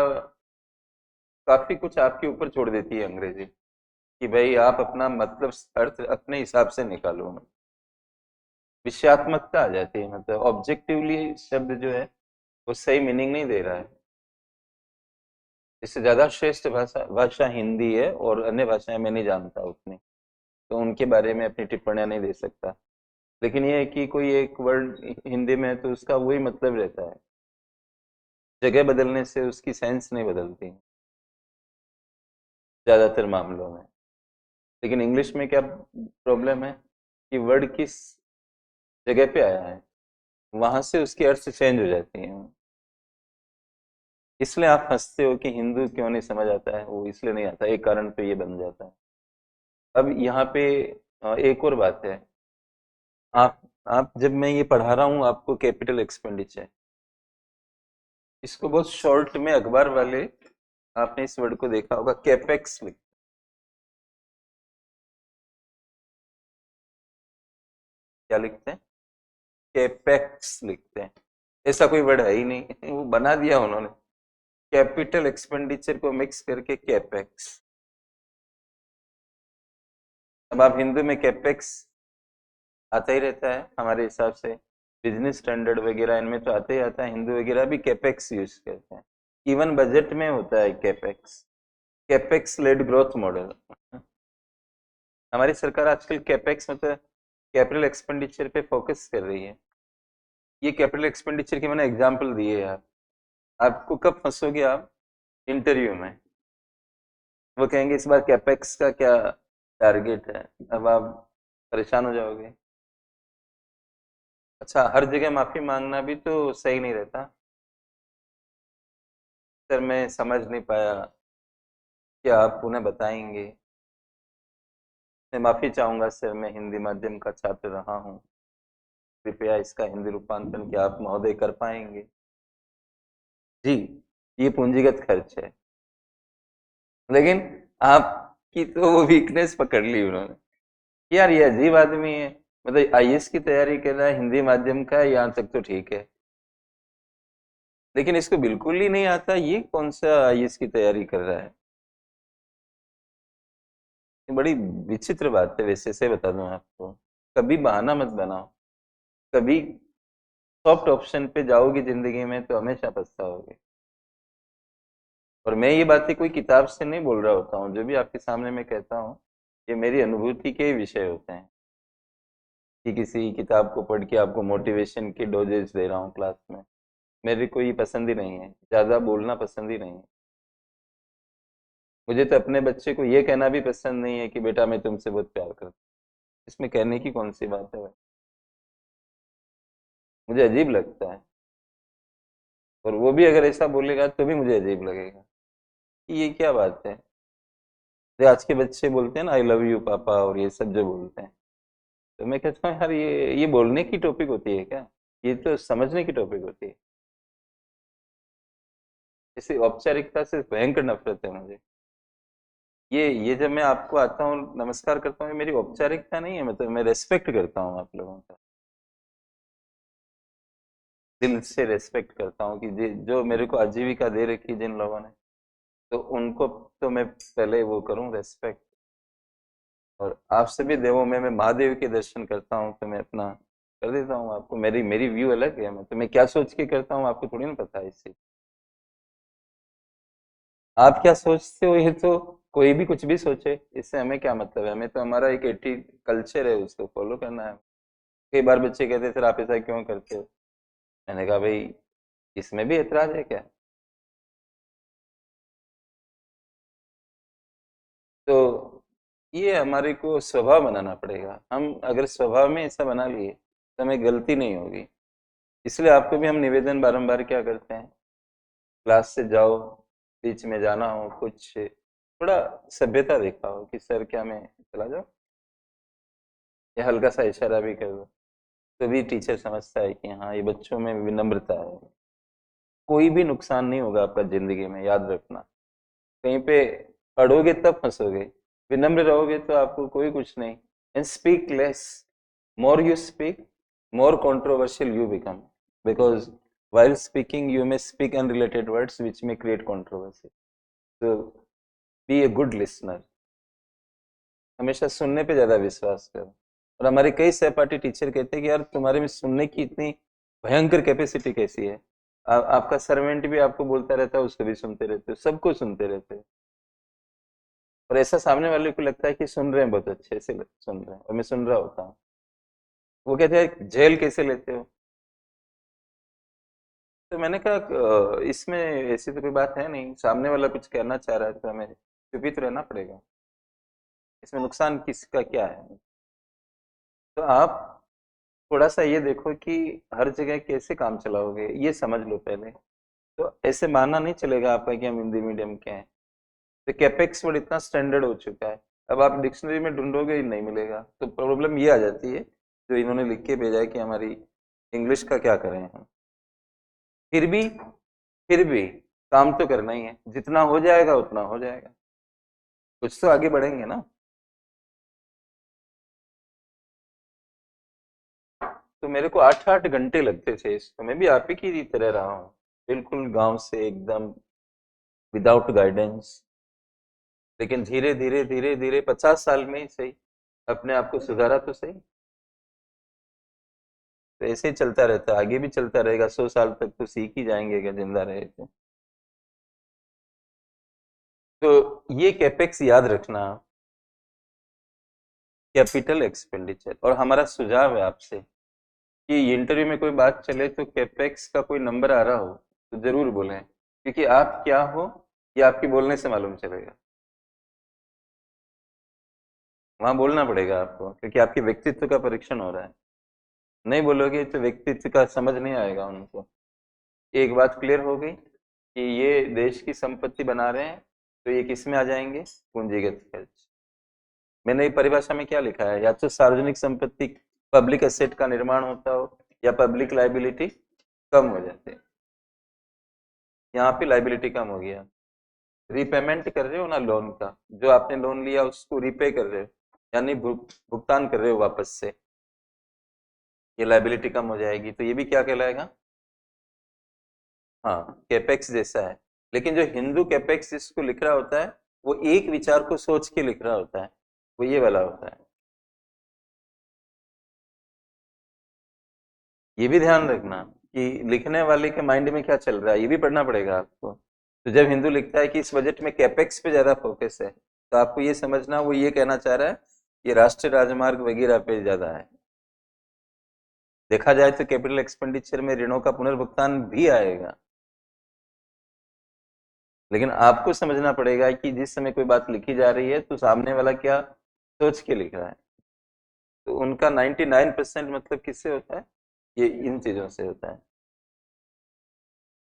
काफी कुछ आपके ऊपर छोड़ देती है अंग्रेजी कि भाई आप अपना मतलब अर्थ अपने हिसाब से निकालो। विषयात्मकता आ जाती है, मतलब ऑब्जेक्टिवली शब्द जो है वो सही मीनिंग नहीं दे रहा है। इससे ज्यादा श्रेष्ठ भाषा भाषा हिंदी है, और अन्य भाषाएं मैं नहीं जानता उतनी, तो उनके बारे में अपनी टिप्पणियां नहीं दे सकता। लेकिन ये है कि कोई एक वर्ड हिंदी में है तो उसका वही मतलब रहता है, जगह बदलने से उसकी सेंस नहीं बदलती ज्यादातर मामलों में। लेकिन इंग्लिश में क्या प्रॉब्लम है कि वर्ड किस जगह पे आया है वहां से उसकी अर्थ चेंज हो जाती है। इसलिए आप हंसते हो कि हिंदू क्यों नहीं समझ आता है, वो इसलिए नहीं आता, एक कारण तो ये बन जाता है। अब यहाँ पे एक और बात है। आप आप जब मैं ये पढ़ा रहा हूँ आपको कैपिटल एक्सपेंडिचर, इसको बहुत शॉर्ट में अखबार वाले, आपने इस वर्ड को देखा होगा, कैपेक्स क्या लिखते हैं? कैपेक्स लिखते हैं। ऐसा कोई वर्ड है ही नहीं, वो बना दिया उन्होंने, कैपिटल एक्सपेंडिचर को मिक्स करके कैपेक्स। अब आप हिंदू में कैपेक्स आता ही रहता है हमारे हिसाब से, बिजनेस स्टैंडर्ड वगैरह इनमें तो आते ही आता है, हिंदू वगैरह भी कैपेक्स यूज करते हैं। इवन बजट में होता है capex, capex led growth model. हमारी सरकार आजकल कैपेक्स मतलब कैपिटल एक्सपेंडिचर पे फोकस कर रही है। ये कैपिटल एक्सपेंडिचर के मैंने एग्जांपल दिए यार। आपको कब फंसोगे आप इंटरव्यू में, वो कहेंगे इस बार कैपेक्स का क्या टारगेट है, अब आप परेशान हो जाओगे। अच्छा, हर जगह माफी मांगना भी तो सही नहीं रहता। सर मैं समझ नहीं पाया, क्या आप उन्हें बताएंगे? मैं माफी चाहूंगा सर, मैं हिंदी माध्यम का छात्र रहा हूँ, कृपया इसका हिंदी रूपांतरण क्या आप महोदय कर पाएंगे? जी, ये पूंजीगत खर्च है। लेकिन आपकी तो वो वीकनेस पकड़ ली उन्होंने। यार ये अजीब आदमी है, मतलब आईएएस की तैयारी कर रहा है, हिंदी माध्यम का है, यहाँ तक तो ठीक है, लेकिन इसको बिल्कुल ही नहीं आता, ये कौन सा आईएएस की तैयारी कर रहा है? ये बड़ी विचित्र बात है वैसे से बता दूं आपको। कभी बहाना मत बनाओ, कभी सॉफ्ट ऑप्शन पे जाओगे जिंदगी में तो हमेशा पछताओगे। और मैं ये बातें कोई किताब से नहीं बोल रहा होता हूँ, जो भी आपके सामने मैं कहता हूँ ये मेरी अनुभूति के ही विषय होते हैं, कि किसी किताब को पढ़ के आपको मोटिवेशन की डोजेज दे रहा हूँ क्लास में। मेरे को ये पसंद ही नहीं है, ज्यादा बोलना पसंद ही नहीं है। मुझे तो अपने बच्चे को ये कहना भी पसंद नहीं है कि बेटा मैं तुमसे बहुत प्यार करता हूँ। इसमें कहने की कौन सी बात है भाई? मुझे अजीब लगता है, और वो भी अगर ऐसा बोलेगा तो भी मुझे अजीब लगेगा कि ये क्या बात है। जो आज के बच्चे बोलते हैं ना आई लव यू पापा और ये सब जो बोलते हैं, तो मैं कहता हूँ यार ये बोलने की टॉपिक होती है क्या? ये तो समझने की टॉपिक होती है। इसी औपचारिकता से भयंकर नफरत है मुझे। ये जब मैं आपको आता हूँ नमस्कार करता हूँ, ये मेरी औपचारिकता नहीं है, मतलब मैं रेस्पेक्ट करता हूँ आप लोगों का, दिल से रेस्पेक्ट करता हूँ कि जो मेरे को आजीविका दे रखी जिन लोगों ने, तो उनको तो मैं पहले वो करूँ रेस्पेक्ट। और आप सभी देवों में मैं महादेव के दर्शन करता हूँ तो मैं अपना कर देता हूँ। आपको मेरी मेरी व्यू अलग है, मैं क्या सोच के करता हूँ आपको थोड़ी ना पता है इससे। आप क्या सोचते हो ये तो कोई भी कुछ भी सोचे, इससे हमें क्या मतलब है? हमें तो हमारा एक एटी कल्चर है, उसको फॉलो करना है। कई बार बच्चे कहते सर आप ऐसा क्यों करते हो? मैंने कहा भाई इसमें भी ऐतराज है क्या? तो ये हमारे को स्वभाव बनाना पड़ेगा। हम अगर स्वभाव में ऐसा बना लिए तो हमें गलती नहीं होगी। इसलिए आपको भी हम निवेदन बारंबार क्या करते हैं, क्लास से जाओ, बीच में जाना हो कुछ थोड़ा सभ्यता दिखाओ कि सर क्या मैं चला जाओ, या हल्का सा इशारा भी कर दो, तो भी टीचर समझता है कि हाँ ये बच्चों में विनम्रता है। कोई भी नुकसान नहीं होगा आपका जिंदगी में, याद रखना। कहीं पे अड़ोगे तब फंसोगे, विनम्र रहोगे तो आपको कोई कुछ नहीं। And speak less, more you speak, more controversial you become, because while speaking you may speak unrelated words which may create controversy. So be a good listener, हमेशा सुनने पे ज्यादा विश्वास करो। और हमारे कई सहपाठी टीचर कहते हैं कि यार तुम्हारे में सुनने की इतनी भयंकर कैपेसिटी कैसी है? आपका सर्वेंट भी आपको बोलता रहता है, उसको भी सुनते रहते हो, सबको सुनते रहते हो। और ऐसा सामने वाले को लगता है कि सुन रहे हैं, बहुत अच्छे से सुन रहे हैं, और मैं सुन रहा होता हूँ। वो कहते हैं जेल कैसे लेते हो? तो मैंने कहा इसमें ऐसी तो कोई बात है नहीं, सामने वाला कुछ कहना चाह रहा है तो हमें चुप ही तो रहना पड़ेगा, इसमें नुकसान किसका क्या है? तो आप थोड़ा सा ये देखो कि हर जगह कैसे काम चलाओगे, ये समझ लो पहले। तो ऐसे मानना नहीं चलेगा आपका कि हम हिंदी मीडियम के हैं। तो कैपेक्स वर्ड इतना स्टैंडर्ड हो चुका है, अब आप डिक्शनरी में ढूंढोगे ही नहीं मिलेगा। तो प्रॉब्लम ये आ जाती है जो इन्होंने लिख के भेजा है कि हमारी इंग्लिश का क्या करें हम। फिर भी काम तो करना ही है, जितना हो जाएगा उतना हो जाएगा, कुछ तो आगे बढ़ेंगे ना। तो मेरे को 8-8 घंटे लगते थे इसको, मैं भी आप ही की तरह रहा हूँ, बिल्कुल गांव से एकदम विदाउट गाइडेंस। लेकिन धीरे धीरे धीरे धीरे 50 साल में ही सही अपने आप को सुधारा तो सही। तो ऐसे ही चलता रहता है, आगे भी चलता रहेगा, 100 साल तक तो सीख ही जाएंगे अगर जिंदा रहे तो ये कैपेक्स याद रखना, कैपिटल एक्सपेंडिचर। और हमारा सुझाव है आपसे कि इंटरव्यू में कोई बात चले तो कैपेक्स का कोई नंबर आ रहा हो तो जरूर बोलें, क्योंकि आप क्या हो ये आपके बोलने से मालूम चलेगा। वहां बोलना पड़ेगा आपको, क्योंकि आपके व्यक्तित्व का परीक्षण हो रहा है। नहीं बोलोगे तो व्यक्तित्व का समझ नहीं आएगा उनको। एक बात क्लियर हो गई कि ये देश की संपत्ति बना रहे हैं, तो ये किस में आ जाएंगे? पूंजीगत खर्च। मैंने ये परिभाषा में क्या लिखा है, या तो सार्वजनिक संपत्ति पब्लिक एसेट का निर्माण होता हो, या पब्लिक लाइबिलिटी कम हो जाते। यहाँ पे लाइबिलिटी कम हो गया, रीपेमेंट कर रहे हो ना लोन का, जो आपने लोन लिया उसको रीपे कर रहे हो, यानी भुगतान कर रहे हो वापस से, ये लाइबिलिटी कम हो जाएगी। तो ये भी क्या कहलाएगा? हाँ, कैपेक्स जैसा है। लेकिन जो हिंदू कैपेक्स जिसको लिख रहा होता है, वो एक विचार को सोच के लिख रहा होता है, वो ये वाला होता है। ये भी ध्यान रखना कि लिखने वाले के माइंड में क्या चल रहा है, ये भी पढ़ना पड़ेगा आपको। तो जब हिंदू लिखता है कि इस बजट में कैपेक्स पे ज्यादा फोकस है, तो आपको ये समझना वो ये कहना चाह रहा है कि राष्ट्रीय राजमार्ग वगैरह पे ज्यादा है। देखा जाए तो कैपिटल एक्सपेंडिचर में ऋणों का पुनर्भुगतान भी आएगा, लेकिन आपको समझना पड़ेगा कि जिस समय कोई बात लिखी जा रही है तो सामने वाला क्या सोच के लिख रहा है। तो उनका 99% मतलब किससे होता है? ये इन चीजों से होता है,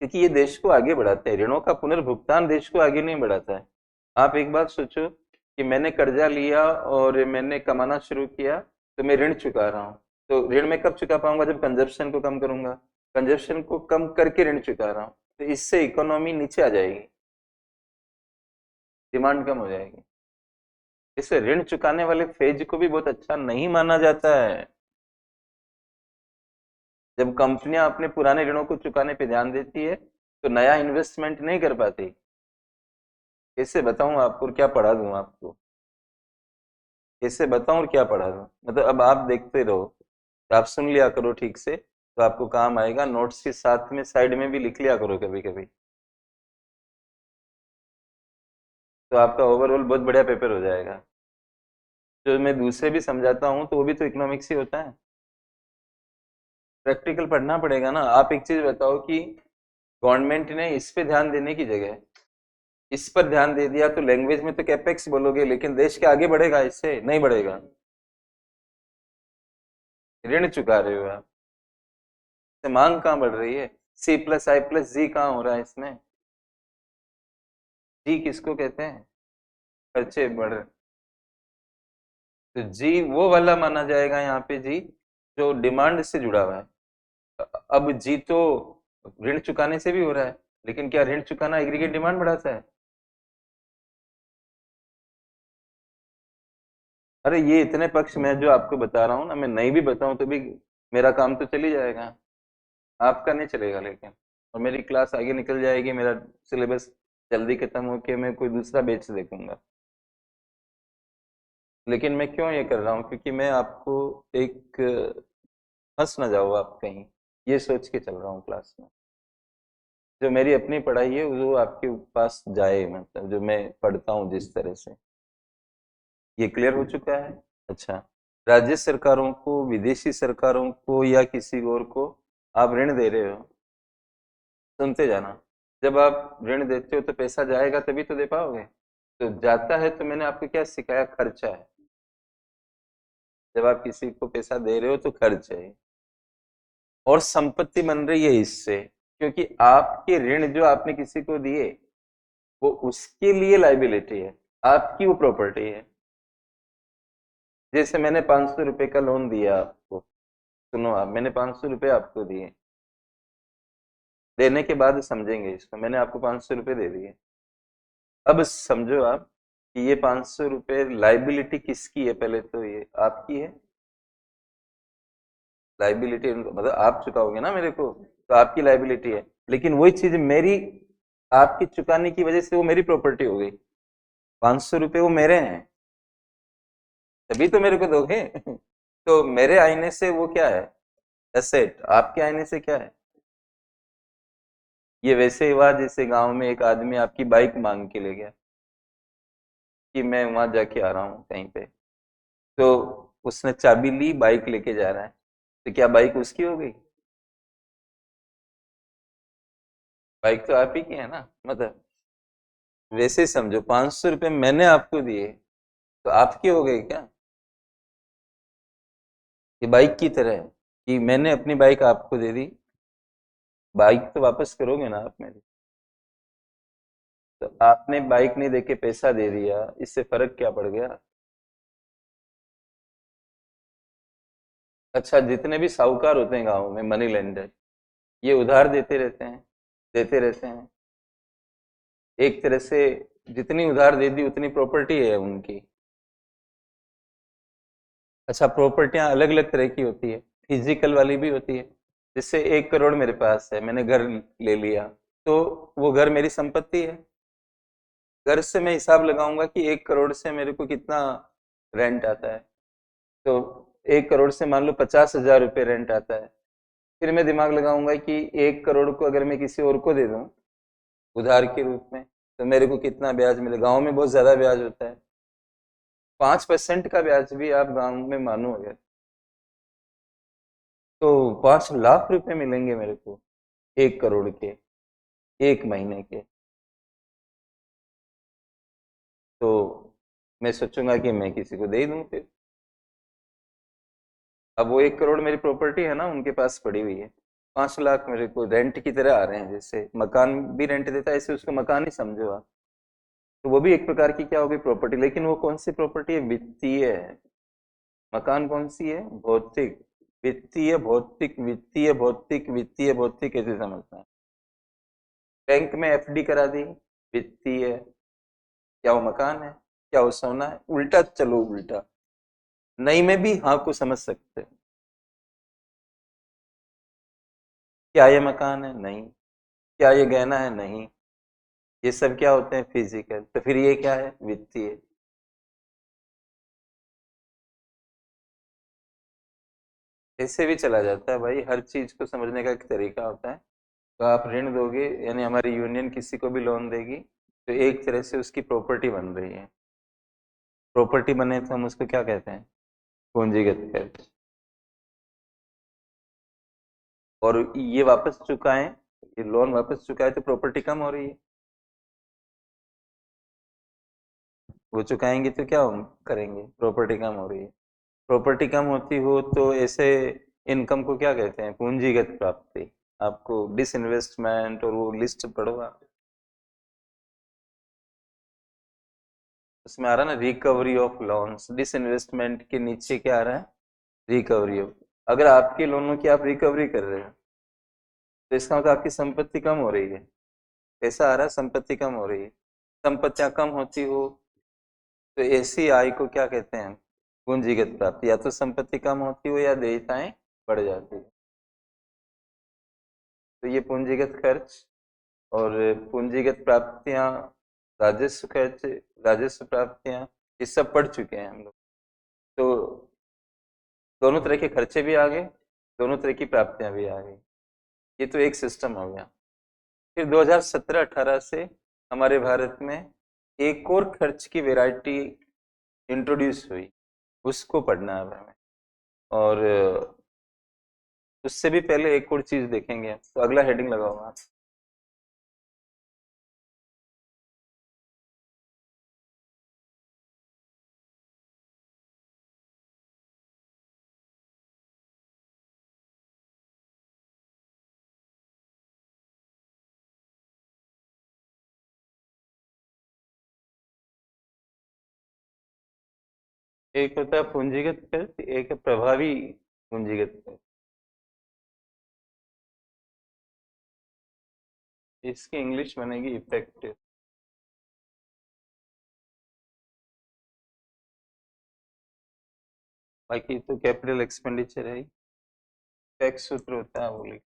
क्योंकि ये देश को आगे बढ़ाते हैं। ऋणों का पुनर्भुगतान देश को आगे नहीं बढ़ाता है। आप एक बात सोचो कि मैंने कर्जा लिया और मैंने कमाना शुरू किया, तो मैं ऋण चुका रहा हूँ। तो ऋण मैं कब चुका पाऊंगा? जब कंजप्शन को कम करूंगा। कंजप्शन को कम करके ऋण चुका रहा हूँ, तो इससे इकोनॉमी नीचे आ जाएगी, डिमांड कम हो जाएगी। इससे ऋण चुकाने वाले फेज को भी बहुत अच्छा नहीं माना जाता है। जब कंपनियां अपने पुराने ऋणों को चुकाने पे ध्यान देती है तो नया इन्वेस्टमेंट नहीं कर पाती। कैसे बताऊं आपको और क्या पढ़ा दूं आपको? कैसे बताऊं और क्या पढ़ा दूं? मतलब अब आप देखते रहो, तो आप सुन लिया करो ठीक से, तो आपको काम आएगा। नोट्स के साथ में साइड में भी लिख लिया करो कभी कभी। तो आपका ओवरऑल बहुत बढ़िया पेपर हो जाएगा। जो मैं दूसरे भी समझाता हूँ तो वो भी तो इकोनॉमिक्स ही होता है। प्रैक्टिकल पढ़ना पड़ेगा ना। आप एक चीज बताओ कि गवर्नमेंट ने इस पे ध्यान देने की जगह इस पर ध्यान दे दिया तो लैंग्वेज में तो कैपेक्स बोलोगे, लेकिन देश के आगे बढ़ेगा? इससे नहीं बढ़ेगा। ऋण चुका रहे हो आप। इससे मांग कहाँ बढ़ रही है? C+I+G कहाँ हो रहा है इसमें? जी किसको कहते हैं? खर्चे बढ़ रहे। तो जी वो वाला माना जाएगा यहाँ पे, जी जो डिमांड से जुड़ा हुआ है। अब जी तो ऋण चुकाने से भी हो रहा है, लेकिन क्या ऋण चुकाना एग्रीगेट डिमांड बढ़ाता है? अरे ये इतने पक्ष मैं जो आपको बता रहा हूँ ना, मैं नहीं भी बताऊं तो भी मेरा काम तो चल ही जाएगा। आपका नहीं चलेगा लेकिन, और मेरी क्लास आगे निकल जाएगी, मेरा सिलेबस जल्दी खत्म होके मैं कोई दूसरा बेच देखूंगा। लेकिन मैं क्यों ये कर रहा हूँ? क्योंकि मैं आपको एक फंस ना जाओ आप कहीं, ये सोच के चल रहा हूँ क्लास में। जो मेरी अपनी पढ़ाई है वो आपके पास जाए, मतलब जो मैं पढ़ता हूँ जिस तरह से। ये क्लियर हो चुका है? अच्छा। राज्य सरकारों को, विदेशी सरकारों को या किसी और को आप ऋण दे रहे हो, सुनते जाना। जब आप ऋण देते हो तो पैसा जाएगा तभी तो दे पाओगे। तो जाता है तो मैंने आपको क्या सिखाया? खर्चा है। जब आप किसी को पैसा दे रहे हो तो खर्च है, और संपत्ति बन रही है इससे, क्योंकि आपके ऋण जो आपने किसी को दिए वो उसके लिए लाइबिलिटी है, आपकी वो प्रॉपर्टी है। जैसे मैंने 500 रुपए का लोन दिया आपको, सुनो आप, मैंने 500 रुपए आपको दिए, देने के बाद समझेंगे इसको, मैंने आपको 500 रुपए दे दिए। अब समझो आप कि ये 500 रुपए लाइबिलिटी किसकी है? पहले तो ये आपकी है। लाइबिलिटी मतलब आप चुकाओगे ना मेरे को, तो आपकी लाइबिलिटी है। लेकिन वही चीज मेरी, आपकी चुकाने की वजह से वो मेरी प्रॉपर्टी हो गई। 500 रुपए वो मेरे हैं, तभी तो मेरे को दोगे। तो मेरे आईने से वो क्या है? एसेट। आपके आईने से क्या है? ये वैसे ही हुआ जैसे गांव में एक आदमी आपकी बाइक मांग के ले गया कि मैं वहां जाके आ रहा हूँ कहीं पे, तो उसने चाबी ली, बाइक लेके जा रहा है, तो क्या बाइक उसकी हो गई? बाइक तो आप ही की है ना। मतलब वैसे ही समझो, 500 रुपये मैंने आपको दिए तो आपके हो गए क्या? ये बाइक की तरह है कि मैंने अपनी बाइक आपको दे दी, बाइक तो वापस करोगे ना आप मेरी। तो आपने बाइक नहीं देके पैसा दे दिया, इससे फर्क क्या पड़ गया? अच्छा, जितने भी साहूकार होते हैं गाँव में, मनी लेंडर, ये उधार देते रहते हैं, देते रहते हैं। एक तरह से जितनी उधार दे दी उतनी प्रॉपर्टी है उनकी। अच्छा, प्रॉपर्टियां अलग अलग तरह की होती है, फिजिकल वाली भी होती है। जैसे 1 करोड़ मेरे पास है, मैंने घर ले लिया, तो वो घर मेरी संपत्ति है। घर से मैं हिसाब लगाऊंगा कि 1 करोड़ से मेरे को कितना रेंट आता है। तो 1 करोड़ से मान लो 50,000 रुपये रेंट आता है। फिर मैं दिमाग लगाऊंगा कि 1 करोड़ को अगर मैं किसी और को दे दूं उधार के रूप में, तो मेरे को कितना ब्याज मिलेगा? गाँव में बहुत ज्यादा ब्याज होता है, 5% का ब्याज भी आप गाँव में मानो अगर, तो 5 लाख रुपए मिलेंगे मेरे को 1 करोड़ के, 1 महीने के। तो मैं सोचूंगा कि मैं किसी को दे ही दूं फिर। अब वो 1 करोड़ मेरी प्रॉपर्टी है ना, उनके पास पड़ी हुई है। 5 लाख मेरे को रेंट की तरह आ रहे हैं, जैसे मकान भी रेंट देता है ऐसे उसको मकान ही समझो आप। तो वो भी एक प्रकार की क्या होगी? प्रॉपर्टी। लेकिन वो कौन सी प्रॉपर्टी है? वित्तीय है। मकान कौन सी है? भौतिक। वित्तीय भौतिक, वित्तीय भौतिक, वित्तीय भौतिक, ऐसे समझना है। बैंक में FD करा दी, वित्तीय। क्या वो मकान है? क्या वो सोना है? उल्टा चलो, उल्टा। नहीं में भी हाँ को समझ सकते हैं। क्या ये मकान है? नहीं। क्या ये गहना है? नहीं। ये सब क्या होते हैं? फिजिकल। तो फिर ये क्या है? वित्तीय। ऐसे भी चला जाता है भाई, हर चीज को समझने का एक तरीका होता है। तो आप ऋण दोगे, यानी हमारी यूनियन किसी को भी लोन देगी, तो एक तरह से उसकी प्रॉपर्टी बन रही है। प्रॉपर्टी बने तो हम उसको क्या कहते हैं? पूंजीगत खर्च। और ये वापस चुकाएं, ये लोन वापस चुकाए तो प्रॉपर्टी कम हो रही है। वो चुकाएंगे तो क्या हम करेंगे? प्रॉपर्टी कम हो रही है। प्रॉपर्टी कम होती हो तो ऐसे इनकम को क्या कहते हैं? पूंजीगत प्राप्ति। आपको डिसइन्वेस्टमेंट और वो लिस्ट पढ़ो आप, उसमें आ रहा है ना रिकवरी ऑफ लोन्स। डिसइन्वेस्टमेंट के नीचे क्या आ रहा है? Recovery of. अगर आपके लोनों की आप रिकवरी कर रहे हो तो इसका मतलब आपकी संपत्ति कम हो रही है। कैसा आ रहा है? संपत्ति कम हो रही है। संपत्तियां कम होती हो तो ऐसी आय को क्या कहते हैं? पूंजीगत प्राप्ति। या तो संपत्ति कम होती हो या देयताएं बढ़ जाती है, तो ये पूंजीगत खर्च। और पूंजीगत प्राप्तियां, राजस्व खर्च, राजस्व प्राप्तियां, ये सब पढ़ चुके हैं हम लोग। तो दोनों तरह के खर्चे भी आ गए, दोनों तरह की प्राप्तियां भी आ गई। ये तो एक सिस्टम हो गया। फिर 2017-18 से हमारे भारत में एक और खर्च की वैरायटी इंट्रोड्यूस हुई, उसको पढ़ना है अब हमें। और उससे भी पहले एक और चीज देखेंगे, तो अगला हेडिंग लगाओ आप। एक होता है पूंजीगत खर्च, एक है प्रभावी पूंजीगत खर्च। इसकी इंग्लिश बनेगी इफेक्टिव। बाकी तो कैपिटल एक्सपेंडिचर है ही। टैक्स सूत्र होता है वो लिख।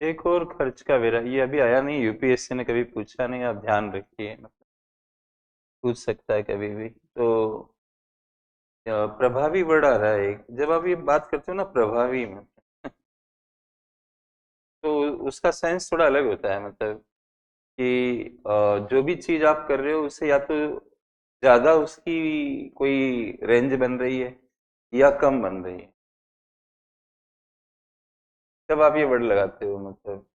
एक और खर्च का वेरा, ये अभी आया नहीं, यूपीएससी ने कभी पूछा नहीं, आप ध्यान रखिए, मतलब पूछ सकता है कभी भी। तो प्रभावी वर्ड आ रहा है एक, जब आप ये बात करते हो ना प्रभावी में, तो उसका सेंस थोड़ा अलग होता है। मतलब कि जो भी चीज आप कर रहे हो उससे या तो ज्यादा उसकी कोई रेंज बन रही है या कम बन रही है, जब आप ये वर्ड लगाते हो। मतलब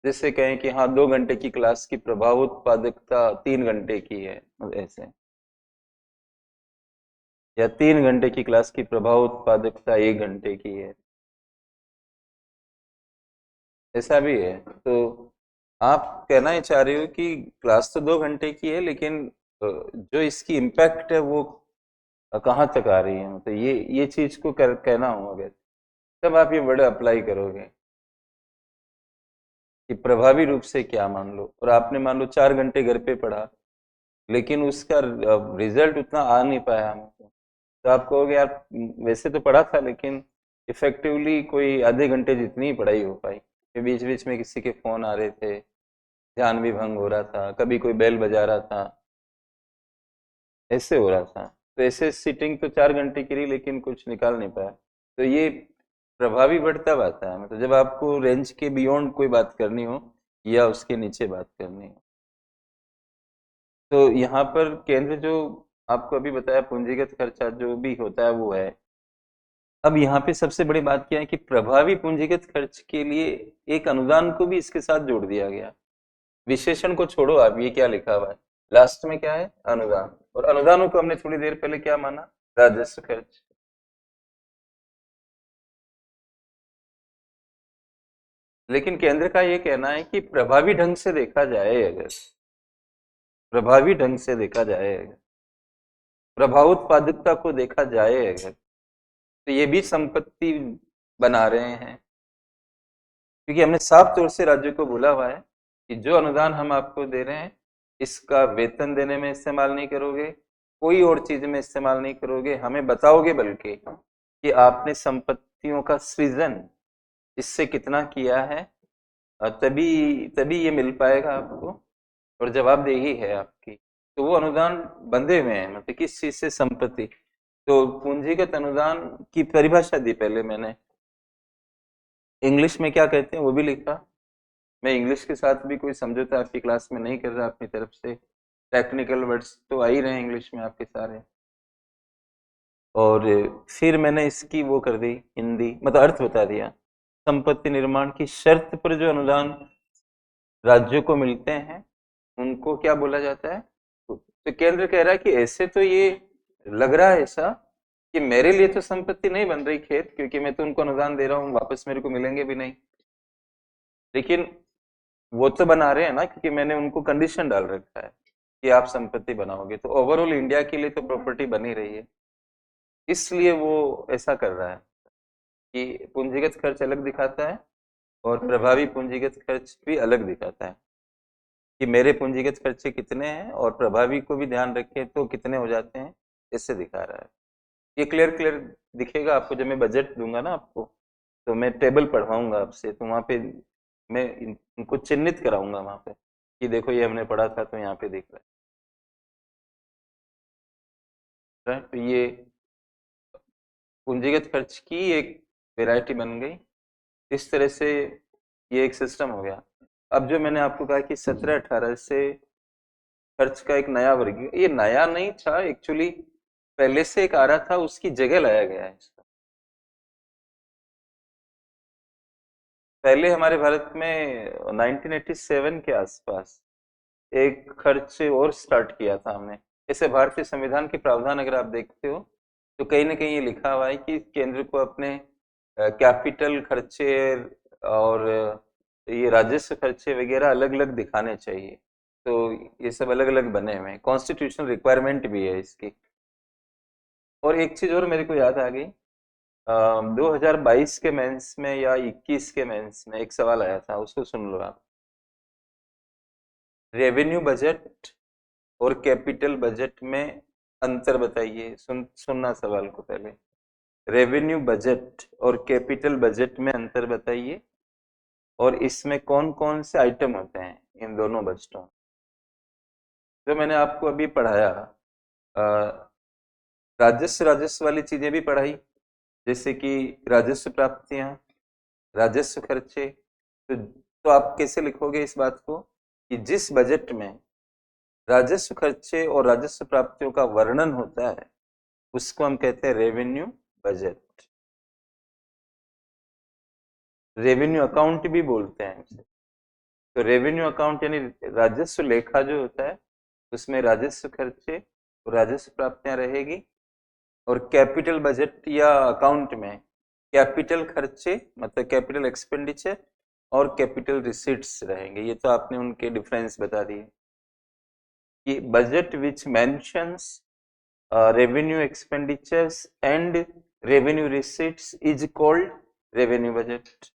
जैसे कहें कि हाँ 2 घंटे की क्लास की प्रभाव उत्पादकता 3 घंटे की है, मतलब ऐसे। या 3 घंटे की क्लास की प्रभाव उत्पादकता 1 घंटे की है, ऐसा भी है। तो आप कहना ही चाह रहे हो कि क्लास तो 2 घंटे की है, लेकिन जो इसकी इम्पैक्ट है वो कहाँ तक आ रही है, तो ये चीज को कहना होगा, तब आप ये वर्ड अप्लाई करोगे कि प्रभावी रूप से क्या। मान लो, और आपने मान लो 4 घंटे घर पे पढ़ा, लेकिन उसका रिजल्ट उतना आ नहीं पाया हमको, तो आप कहोगे यार वैसे तो पढ़ा था, लेकिन इफेक्टिवली कोई आधे घंटे जितनी ही पढ़ाई हो पाई, कि बीच बीच में किसी के फोन आ रहे थे, ध्यान भी भंग हो रहा था, कभी कोई बेल बजा रहा था, ऐसे हो रहा था। तो ऐसे सीटिंग तो 4 घंटे की रही, लेकिन कुछ निकाल नहीं पाया। तो ये प्रभावी वर्ड तब आता है, मतलब जब आपको रेंज के बियॉन्ड कोई बात करनी हो या उसके नीचे बात करनी हो। तो यहाँ पर केंद्र जो आपको अभी बताया, पूंजीगत खर्चा जो भी होता है वो है। अब यहाँ पे सबसे बड़ी बात क्या है कि प्रभावी पूंजीगत खर्च के लिए एक अनुदान को भी इसके साथ जोड़ दिया गया। विशेषण को छोड़ो, आप ये क्या लिखा हुआ है लास्ट में, क्या है? अनुदान। और अनुदानों को हमने थोड़ी देर पहले क्या माना? राजस्व खर्च। लेकिन केंद्र का ये कहना है कि प्रभावी ढंग से देखा जाए अगर, प्रभावी ढंग से देखा जाए अगर, प्रभाव उत्पादकता को देखा जाए अगर, तो ये भी संपत्ति बना रहे हैं। क्योंकि हमने साफ तौर से राज्य को बोला हुआ है कि जो अनुदान हम आपको दे रहे हैं, इसका वेतन देने में इस्तेमाल नहीं करोगे, कोई और चीज में इस्तेमाल नहीं करोगे, हमें बताओगे बल्कि कि आपने संपत्तियों का सृजन इससे कितना किया है, तभी तभी ये मिल पाएगा आपको, और जवाबदेही है आपकी। तो वो अनुदान बंधे हुए हैं, मतलब किस चीज से? संपत्ति। तो पूंजीगत अनुदान की परिभाषा दी पहले मैंने, इंग्लिश में क्या कहते हैं वो भी लिखा। मैं इंग्लिश के साथ भी कोई समझौता आपकी क्लास में नहीं कर रहा अपनी तरफ से, टेक्निकल वर्ड्स तो आ ही रहे हैं इंग्लिश में आपके सारे। और फिर मैंने इसकी वो कर दी हिंदी, मतलब अर्थ बता दिया। संपत्ति निर्माण की शर्त पर जो अनुदान राज्यों को मिलते हैं उनको क्या बोला जाता है? तो केंद्र कह रहा है कि ऐसे तो ये लग रहा है ऐसा कि मेरे लिए तो संपत्ति नहीं बन रही खेत, क्योंकि मैं तो उनको अनुदान दे रहा हूँ, वापस मेरे को मिलेंगे भी नहीं। लेकिन वो तो बना रहे हैं ना, क्योंकि मैंने उनको कंडीशन डाल रखा है कि आप संपत्ति बनाओगे, तो ओवरऑल इंडिया के लिए तो प्रॉपर्टी बनी रही है। इसलिए वो ऐसा कर रहा है कि पूंजीगत खर्च अलग दिखाता है और प्रभावी पूंजीगत खर्च भी अलग दिखाता है, कि मेरे पूंजीगत खर्चे कितने हैं और प्रभावी को भी ध्यान रखें तो कितने हो जाते हैं, इससे दिखा रहा है। ये क्लियर क्लियर दिखेगा आपको जब मैं बजट दूंगा ना आपको, तो मैं टेबल पढ़वाऊंगा आपसे, तो वहां पे मैं इनको चिन्हित कराऊंगा वहां पे कि देखो ये हमने पढ़ा था, तो यहाँ पे दिख रहा है। right? तो ये पूंजीगत खर्च की एक वेराइटी बन गई। इस तरह से ये एक सिस्टम हो गया। अब जो मैंने आपको कहा कि 17-18 से खर्च का एक नया वर्ग, ये नया नहीं था एक्चुअली, पहले से एक आ रहा था, उसकी जगह लाया गया है इसका। पहले हमारे भारत में 1987 के आसपास एक खर्च और स्टार्ट किया था हमने। जैसे भारतीय संविधान के प्रावधान अगर आप देखते हो, तो कहीं ना कहीं ये लिखा हुआ है कि केंद्र को अपने कैपिटल खर्चे और ये राजस्व खर्चे वगैरह अलग अलग दिखाने चाहिए। तो ये सब अलग अलग बने हुए हैं, कॉन्स्टिट्यूशनल रिक्वायरमेंट भी है इसकी। और एक चीज और मेरे को याद आ गई, 2022 के मेंस में या 21 के मेंस में एक सवाल आया था, उसको सुन लो आप। रेवेन्यू बजट और कैपिटल बजट में अंतर बताइए। सुनना सवाल को पहले। रेवेन्यू बजट और कैपिटल बजट में अंतर बताइए, और इसमें कौन कौन से आइटम होते हैं इन दोनों बजटों में। जो मैंने आपको अभी पढ़ाया, राजस्व राजस्व वाली चीजें भी पढ़ाई, जैसे कि राजस्व प्राप्तियां, राजस्व खर्चे। तो आप कैसे लिखोगे इस बात को कि जिस बजट में राजस्व खर्चे और राजस्व प्राप्तियों का वर्णन होता है उसको हम कहते हैं रेवेन्यू बजट। रेवेन्यू अकाउंट भी बोलते हैं इसे। तो रेवेन्यू अकाउंट यानी राजस्व लेखा जो होता है, उसमें राजस्व खर्चे और राजस्व प्राप्तियां रहेगी, और कैपिटल बजट या अकाउंट में कैपिटल खर्चे मतलब कैपिटल एक्सपेंडिचर और कैपिटल रिसीट्स रहेंगे। ये तो आपने उनके डिफरेंस बता दिए कि budget which mentions revenue expenditures and revenue receipts is called revenue budget,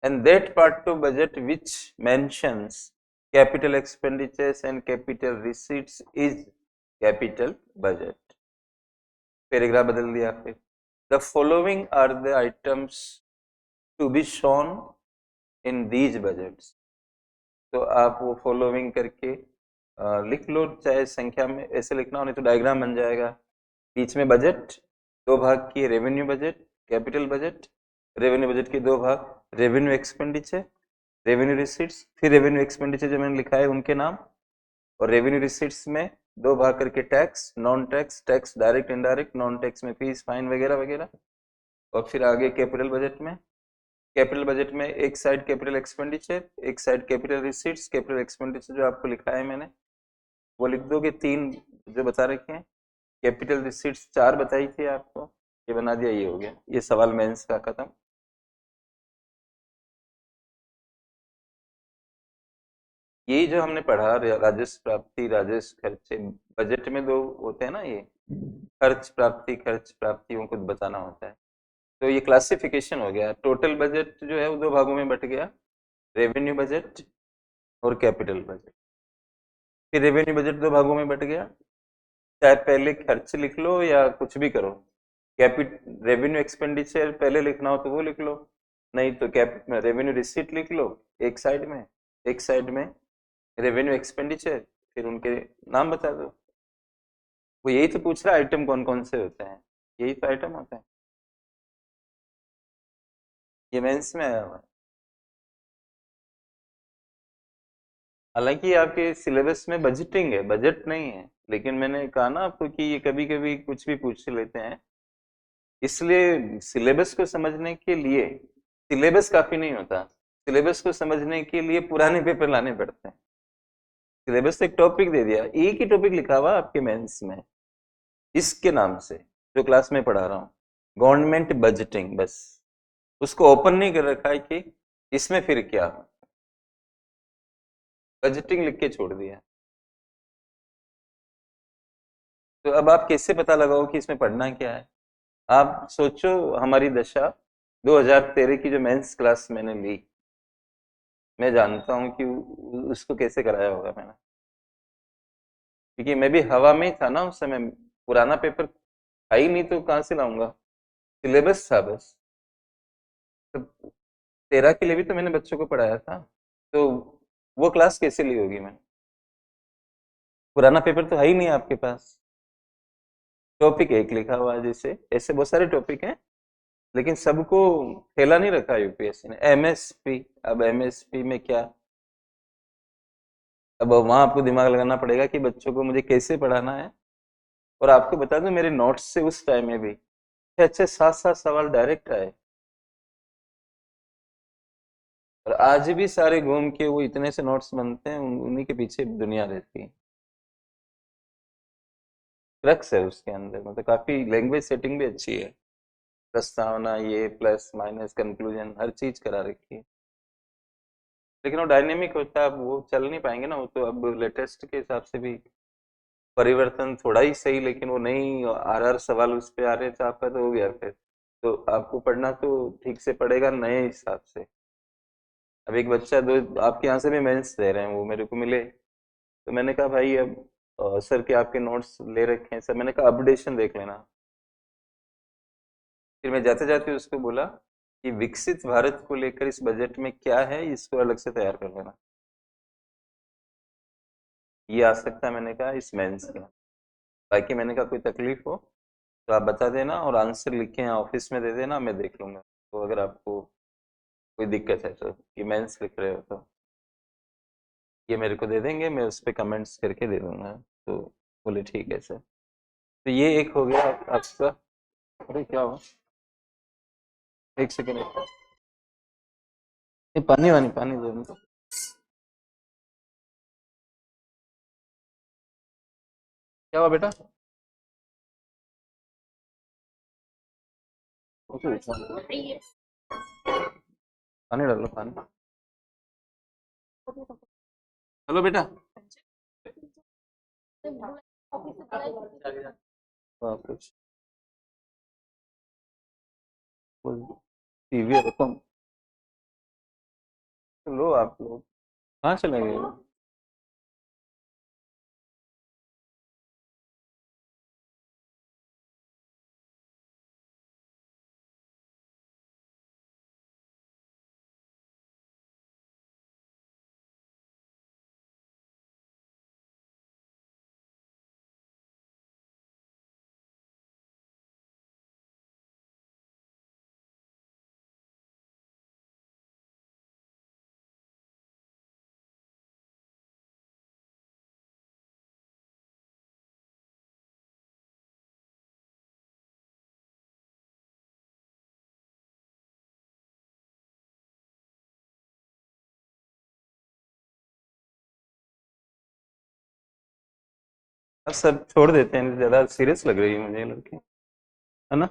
and that part of budget which mentions capital expenditures and capital receipts is capital budget। Paragraph बदल दिया फिर, the following are the items to be shown in these budgets। तो आप वो फॉलोइंग करके लिख लो, चाहे संख्या में ऐसे लिखना हो, नहीं तो डायग्राम बन जाएगा। बीच में बजट, दो भाग की revenue budget, capital budget, revenue budget के दो भाग रेवेन्यू एक्सपेंडिचर, रेवेन्यू रिसीट्स, फिर रेवेन्यू एक्सपेंडिचर जो मैंने लिखा है उनके नाम, और रेवेन्यू रिसीट्स में दो भाग करके tax, non tax, tax direct indirect, non tax में फीस फाइन वगैरह वगैरह, और फिर आगे कैपिटल बजट में, कैपिटल बजट में एक साइड कैपिटल एक्सपेंडिचर, एक side capital receipts. Capital expenditure जो आपको लिखा है मैंने वो लिख दोगे, तीन जो बता रखे हैं, कैपिटल रिसीट्स चार बताई थी आपको, ये बना दिया, ये हो गया, ये सवाल मेंस का खत्म। यही जो हमने पढ़ा राजस्व प्राप्ति राजस्व खर्चे, बजट में दो होते हैं ना, ये खर्च प्राप्तियों को बताना होता है। तो ये क्लासिफिकेशन हो गया। टोटल बजट जो है वो दो भागों में बट गया, रेवेन्यू बजट और कैपिटल बजट। फिर रेवेन्यू बजट दो भागों में बट गया, चाहे पहले खर्च लिख लो या कुछ भी करो, रेवेन्यू एक्सपेंडिचर पहले लिखना हो तो वो लिख लो, नहीं तो रेवेन्यू रिसीट लिख लो एक साइड में, एक साइड में रेवेन्यू एक्सपेंडिचर, फिर उनके नाम बता दो। वो यही तो पूछ रहा है आइटम कौन कौन से होते हैं, यही तो आइटम होते हैं, ये मेंस में आया हुआ है। हालांकि आपके सिलेबस में बजटिंग है, बजट नहीं है, लेकिन मैंने कहा ना आपको कि ये कभी कभी कुछ भी पूछ लेते हैं, इसलिए सिलेबस को समझने के लिए सिलेबस काफी नहीं होता, सिलेबस को समझने के लिए पुराने पेपर लाने पड़ते हैं। सिलेबस एक टॉपिक दे दिया, एक ही टॉपिक लिखा हुआ आपके मेंस में इसके नाम से, जो क्लास में पढ़ा रहा हूँ, गवर्नमेंट बजटिंग, बस उसको ओपन नहीं कर रखा है कि इसमें फिर क्या, बजटिंग लिख के छोड़ दिया। तो अब आप कैसे पता लगाओ कि इसमें पढ़ना क्या है? आप सोचो हमारी दशा 2013 की जो मेंस क्लास मैंने ली, मैं जानता हूं कि उसको कैसे कराया होगा मैंने, क्योंकि मैं भी हवा में ही था ना उस समय, पुराना पेपर था ही नहीं तो कहाँ से लाऊंगा, सिलेबस था बस। तो 13 के लिए भी तो मैंने बच्चों को पढ़ाया था, तो वो क्लास कैसे ली होगी मैंने? पुराना पेपर तो है ही नहीं आपके पास, टॉपिक एक लिखा हुआ है, जैसे ऐसे बहुत सारे टॉपिक हैं, लेकिन सबको ठेला नहीं रखा यूपीएससी ने। एमएसपी, अब एमएसपी में क्या, अब वहां आपको दिमाग लगाना पड़ेगा कि बच्चों को मुझे कैसे पढ़ाना है। और आपको बता दूं मेरे नोट्स से उस टाइम में भी अच्छे अच्छे 7-7 सवाल डायरेक्ट आए, और आज भी सारे घूम के वो इतने से नोट्स बनते हैं, उन्हीं के पीछे दुनिया रहती है। क्रक्स है उसके अंदर, मतलब काफी लैंग्वेज सेटिंग भी अच्छी है, प्रस्तावना, ये प्लस माइनस कंक्लूजन हर चीज करा रखी है, लेकिन वो डायनेमिक होता है, अब वो चल नहीं पाएंगे ना, वो तो अब लेटेस्ट के हिसाब से भी परिवर्तन थोड़ा ही सही, लेकिन वो नहीं, आर सवाल उस पे आ रहे थे, आपका तो हो गया फिर, तो आपको पढ़ना तो ठीक से पड़ेगा नए हिसाब से। अब एक बच्चा, दो आपके यहाँ से भी मेंस दे रहे हैं, वो मेरे को मिले, तो मैंने कहा भाई अब सर के आपके नोट्स ले रखे हैं सर, मैंने कहा अपडेशन देख लेना। फिर मैं जाते जाते उसको बोला कि विकसित भारत को लेकर इस बजट में क्या है, इसको अलग से तैयार कर लेना, ये आ सकता है, मैंने कहा इस मेंस का। बाकी मैंने कहा कोई तकलीफ हो तो आप बता देना, और आंसर लिख के यहाँ ऑफिस में दे देना, मैं देख लूंगा। तो अगर आपको कोई दिक्कत है तो, कि मेंस लिख रहे हो तो ये मेरे को दे देंगे, मैं उस पर कमेंट्स करके दे दूंगा। तो बोले ठीक है सर। तो ये एक हो गया आपका। अरे क्या हुआ, एक सेकेंड, पानी वानी पानी दो उनको। क्या हुआ बेटा? पानी डालो पानी। हेलो बेटा। वापस टीवी रकम लो आप लोग कहाँ चले गए? बस सब छोड़ देते हैं, ज्यादा सीरियस लग रही है मुझे ये लड़की, है ना?